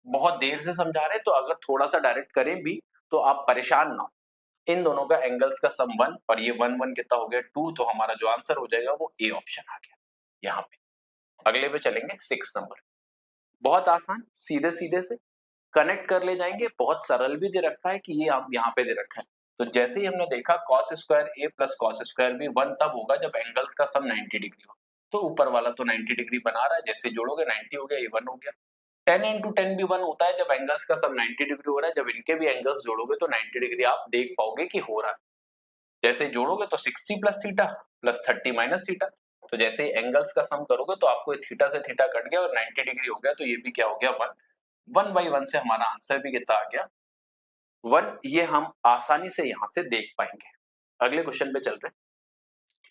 बहुत देर से समझा रहे हैं तो अगर थोड़ा सा डायरेक्ट करें भी तो आप परेशान ना हो, इन दोनों का एंगल्स का सम 1 और ये 1 1 कितना हो गया 2, तो हमारा जो आंसर हो जाएगा वो ए ऑप्शन आ गया यहाँ पे। अगले पे चलेंगे 6 नंबर, बहुत आसान, सीधे सीधे से कनेक्ट कर ले जाएंगे, बहुत सरल भी दे रखा है कि ये आप यहाँ पे दे रखा है, तो जैसे ही हमने देखा cos square a plus cos square b 1 तब होगा जब एंगल्स का सम 90 डिग्री हो, तो ऊपर वाला तो 90 डिग्री बना रहा है, जैसे जोड़ोगे 90 हो गया, ये 1 हो गया। 10 इंटू 10 भी 1 होता है जब एंगल्स का सम 90 डिग्री हो रहा है, जब इनके भी एंगल्स जोड़ोगे तो 90 डिग्री आप देख पाओगे कि हो रहा है, जैसे जोड़ोगे तो 60 plus theta plus 30 minus theta, तो जैसे एंगल्स का सम करोगे तो आपको थीटा से थीटा कट गया और 90 डिग्री हो गया, तो ये भी क्या हो गया 1, 1 बाई 1 से हमारा आंसर भी कितना आ गया 1, ये हम आसानी से यहां से देख पाएंगे। अगले क्वेश्चन पे चल रहे हैं,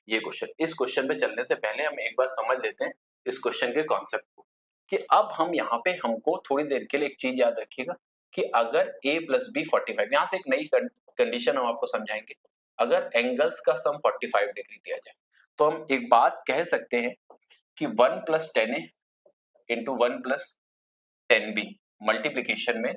ये क्वेश्चन, इस क्वेश्चन पे चलने से पहले हम एक बार समझ लेते हैं इस क्वेश्चन के कॉन्सेप्ट को, कि अब हम यहाँ पे हमको थोड़ी देर के लिए एक चीज याद रखिएगा कि अगर a प्लस बी 45, यहाँ से एक नई कंडीशन हम आपको समझाएंगे, अगर एंगल्स का सम 45 डिग्री दिया जाए तो हम एक बात कह सकते हैं कि 1 plus 10a into 1 plus 10b multiplication में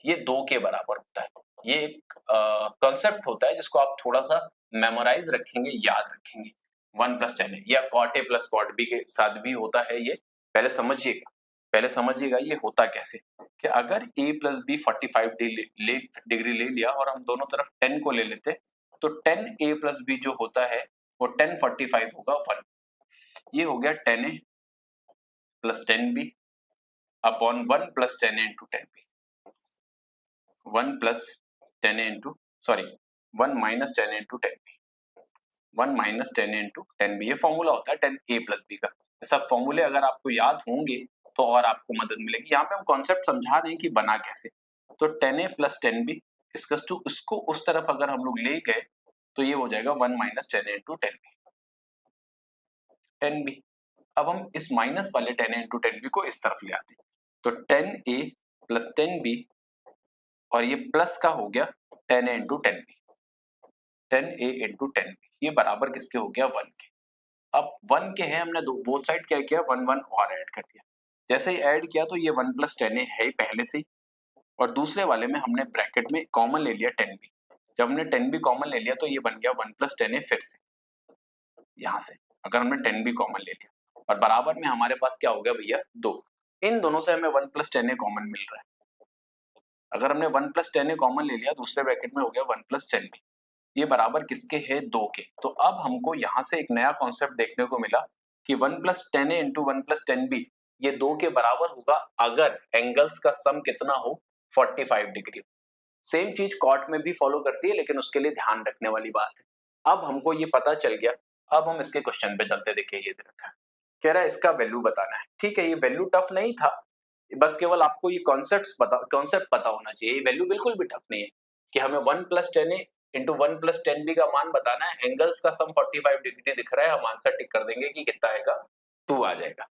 ये 2 के बराबर होता है। ये एक कॉन्सेप्ट होता है जिसको आप थोड़ा सा मेमोराइज रखेंगे, याद रखेंगे, 1 प्लस 10a या cot a plus cot b के साथ भी होता है ये, पहले समझिएगा ये होता कैसे, कि अगर a प्लस बी 45 डिग्री ले लिया और हम दोनों तरफ 10 को ले लेते तो 10a प्लस बी जो होता है वो 10 45 होगा 1, ये हो गया 10a plus 10b upon 1 plus 10a into 10b, 1 plus 10a into 1 minus 10a into 10b, 1 minus 10a into 10b, ये फॉर्मूला होता है 10a प्लस बी का। सब फॉर्मूले अगर आपको याद होंगे तो और आपको मदद मिलेगी। यहाँ पे हम कॉन्सेप्ट समझा रहे हैं कि बना कैसे, तो 10a प्लस 10b इसका टू इसको उस तरफ अगर हम लोग ले गए तो ये हो जाएगा 1 माइनस 10a इंटू 10b। अब हम इस माइनस वाले 10a इंटू 10b को इस तरफ ले आते हैं, तो 10a प्लस 10b और ये प्लस का हो गया 10a into 10b, 10a into 10b, ये बराबर किसके हो गया 1 के। अब 1 के है, हमने बोथ साइड क्या किया 1 1 और ऐड कर दिया, जैसे ही ऐड किया तो ये 1 प्लस 10a है पहले से ही, और दूसरे वाले में हमने ब्रैकेट में कॉमन ले लिया 10b, जब हमने 10b कॉमन ले लिया तो ये बन गया 1 प्लस 10a फिर से यहाँ से, अगर हमने 10b कॉमन ले लिया, और बराबर में हमारे पास क्या हो गया भैया 2, इन दोनों से हमें 1 प्लस 10a कॉमन मिल रहा है, अगर हमने 1 प्लस 10a कॉमन ले लिया दूसरे ब्रैकेट में हो गया 1 प्लस 10b, ये बराबर किसके है 2 के। तो अब हमको यहाँ से एक नया कॉन्सेप्ट देखने को मिला कि 1 plus 10a into 1 plus 10b ये 2 के बराबर होगा अगर एंगल्स का सम कितना हो 45 डिग्री। सेम चीज कॉट में भी फॉलो करती है, लेकिन उसके लिए ध्यान रखने वाली बात है। अब हमको ये पता चल गया, अब हम इसके क्वेश्चन पे चलते, देखिए ये दे रखा है, कह रहा है इसका वैल्यू बताना है। ठीक है, ये वैल्यू टफ नहीं था, बस केवल आपको ये कॉन्सेप्ट पता होना चाहिए, ये वैल्यू बिल्कुल भी टफ नहीं है कि हमें 1 plus 10a into 1 plus 10b का मान बताना है, एंगल्स का सम 45 डिग्री दिख रहा है, हम आंसर टिक कर देंगे कि कितना आएगा 2 आ जाएगा।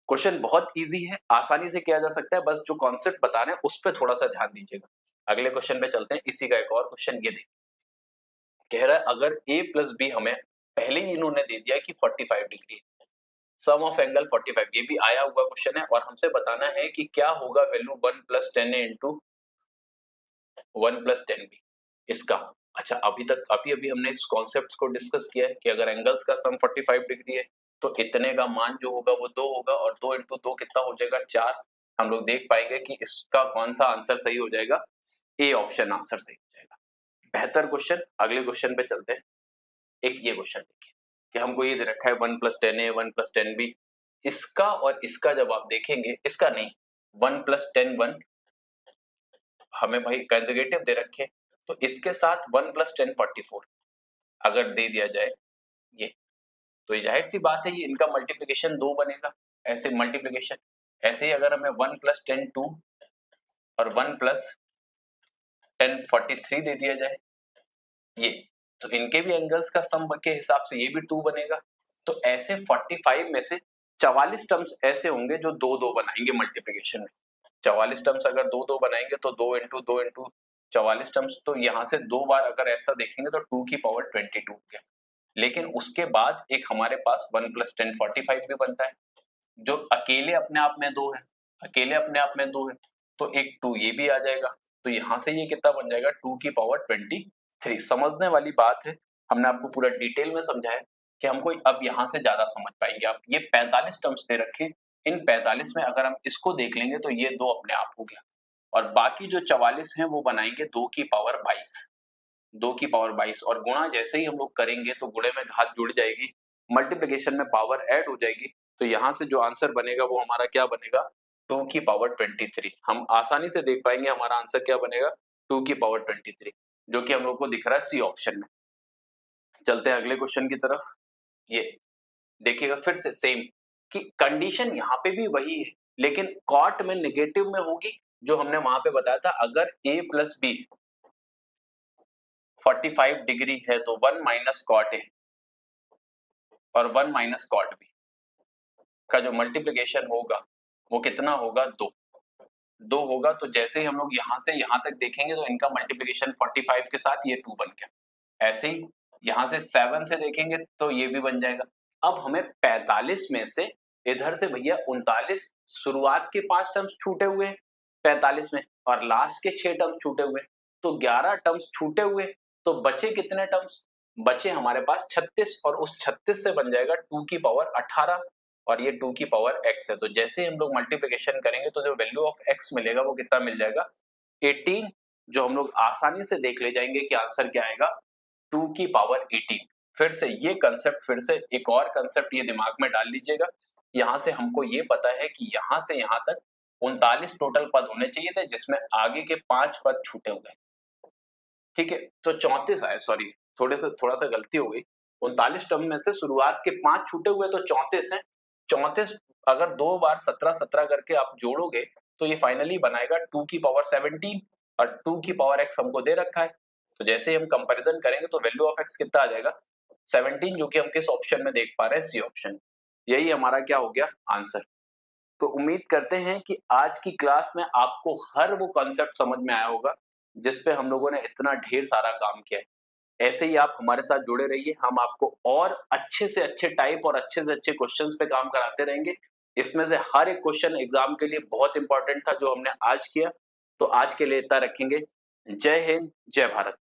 क्वेश्चन बहुत इजी है, आसानी से किया जा सकता है, बस जो कॉन्सेप्ट बता रहे हैं उस पर थोड़ा सा ध्यान दीजिएगा। अगले क्वेश्चन पे चलते हैं, इसी का एक और क्वेश्चन ये देखिए, कह रहा है अगर a प्लस बी हमें पहले ही इन्होंने दे दिया कि 45 डिग्री, सम ऑफ एंगल 45, ये भी आया हुआ क्वेश्चन है, और हमसे बताना है कि क्या होगा value 1 plus 10a into 1 plus 10b इसका। अच्छा, अभी हमने इस कॉन्सेप्ट को डिस्कस किया है कि अगर एंगल्स का सम 45 डिग्री है तो इतने का मान जो होगा वो 2 होगा, और 2 इंटू 2 कितना हो जाएगा 4। हम लोग देख पाएंगे कि इसका कौन सा आंसर सही हो जाएगा, ए ऑप्शन आंसर सही हो जाएगा। बेहतर क्वेश्चन, अगले क्वेश्चन पे चलते हैं। एक ये क्वेश्चन देखिए कि हमको ये दे रखा है 1 प्लस 10a 1 प्लस 10b, इसका और इसका जब आप देखेंगे, इसका नहीं 1 प्लस 10 1 हमें भाई कंजुगेटिव दे रखे, तो इसके साथ 1 प्लस 10 44 अगर दे दिया जाए ये, तो ये जाहिर सी बात है ये इनका मल्टीप्लिकेशन 2 बनेगा, ऐसे मल्टीप्लिकेशन। ऐसे ही अगर हमें 1 प्लस 10 2 और 1 प्लस 10 43 दे दिया जाए ये, तो इनके भी एंगल्स का सम के हिसाब से ये भी 2 बनेगा। तो ऐसे 45 में से 44 टर्म्स ऐसे होंगे जो 2-2 बनाएंगे मल्टीप्लिकेशन में। 44 टर्म्स अगर 2-2 बनाएंगे तो 2 इंटू 2 इंटू 44 टर्म्स, तो यहाँ से 2 बार अगर ऐसा देखेंगे तो 2 की पावर 22 हो गया। लेकिन उसके बाद एक हमारे पास 1 + 10 45 भी बनता है, जो अकेले अपने आप में 2 है, अकेले अपने आप में 2 है, तो एक 2 ये भी आ जाएगा। तो यहाँ से ये कितना बन जाएगा 2 की पावर 23। समझने वाली बात है, हमने आपको पूरा डिटेल में समझाया कि हमको अब यहाँ से ज्यादा समझ पाएंगे आप। ये 45 टर्म्स दे रखे, इन 45 में अगर हम इसको देख लेंगे तो ये 2 अपने आप हो गया, और बाकी जो 44 हैं वो बनाएंगे 2 की पावर 22, 2 की पावर 22, और गुणा जैसे ही हम लोग करेंगे तो गुणे में घात जुड़ जाएगी, मल्टीप्लिकेशन में पावर ऐड हो जाएगी, तो यहाँ से जो आंसर बनेगा वो हमारा क्या बनेगा 2 की पावर 23। हम आसानी से देख पाएंगे हमारा आंसर क्या बनेगा 2 की पावर 23, जो कि हम लोग को दिख रहा है सी ऑप्शन में। चलते हैं अगले क्वेश्चन की तरफ। ये देखिएगा फिर से सेम कि कंडीशन यहाँ पे भी वही है, लेकिन कॉट में नेगेटिव में होगी, जो हमने वहां पे बताया था। अगर a + b 45 डिग्री है तो 1 - कॉट a और 1 - कॉट b का जो मल्टीप्लिकेशन होगा वो कितना होगा 2 होगा। तो जैसे ही हम लोग यहाँ से यहाँ तक देखेंगे तो इनका मल्टीप्लिकेशन 45 के साथ ये 2 बन गया। ऐसे ही यहाँ से 7 से देखेंगे तो ये भी बन जाएगा। अब हमें 45 में से इधर से भैया 39, शुरुआत के 5 टर्म्स छूटे हुए हैं 45 में, और लास्ट के 6 टर्म्स छूटे हुए, तो 11 टर्म्स छूटे हुए, तो बचे कितने टर्म्स? बचे हमारे पास 36, और उस 36 से बन जाएगा 2 की पावर 18, और ये 2 की पावर x है। तो जैसे ही हम लोग मल्टीप्लिकेशन करेंगे तो जो वैल्यू ऑफ x मिलेगा वो कितना मिल जाएगा 18, जो हम लोग आसानी से देख ले जाएंगे कि आंसर क्या आएगा 2 की पावर 18। फिर से ये कंसेप्ट, फिर से एक और कंसेप्ट ये दिमाग में डाल लीजिएगा। यहाँ से हमको ये पता है कि यहाँ से यहाँ तक 39 टोटल पद होने चाहिए थे, जिसमें आगे के 5 पद छूटे हुए। ठीक है, तो 34 आए, सॉरी थोड़ा सा गलती हो गई। 39 टर्म में से शुरुआत के 5 छूटे हुए तो 34 हैं। 34 अगर 2 बार 17 करके आप जोड़ोगे तो ये फाइनली बनाएगा 2 की पावर 17, और 2 की पावर x हमको दे रखा है। तो जैसे ही हम कंपैरिजन करेंगे तो वैल्यू ऑफ x कितना आ जाएगा 17, जो कि हम किस ऑप्शन में देख पा रहे हैं सी ऑप्शन। यही हमारा क्या हो गया आंसर। तो उम्मीद करते हैं कि आज की क्लास में आपको हर वो कॉन्सेप्ट समझ में आया होगा जिस पे हम लोगों ने इतना ढेर सारा काम किया है। ऐसे ही आप हमारे साथ जुड़े रहिए, हम आपको और अच्छे से अच्छे टाइप और अच्छे से अच्छे क्वेश्चंस पे काम कराते रहेंगे। इसमें से हर एक क्वेश्चन एग्जाम के लिए बहुत इंपॉर्टेंट था जो हमने आज किया। तो आज के लिए इतना रखेंगे। जय हिंद, जय भारत।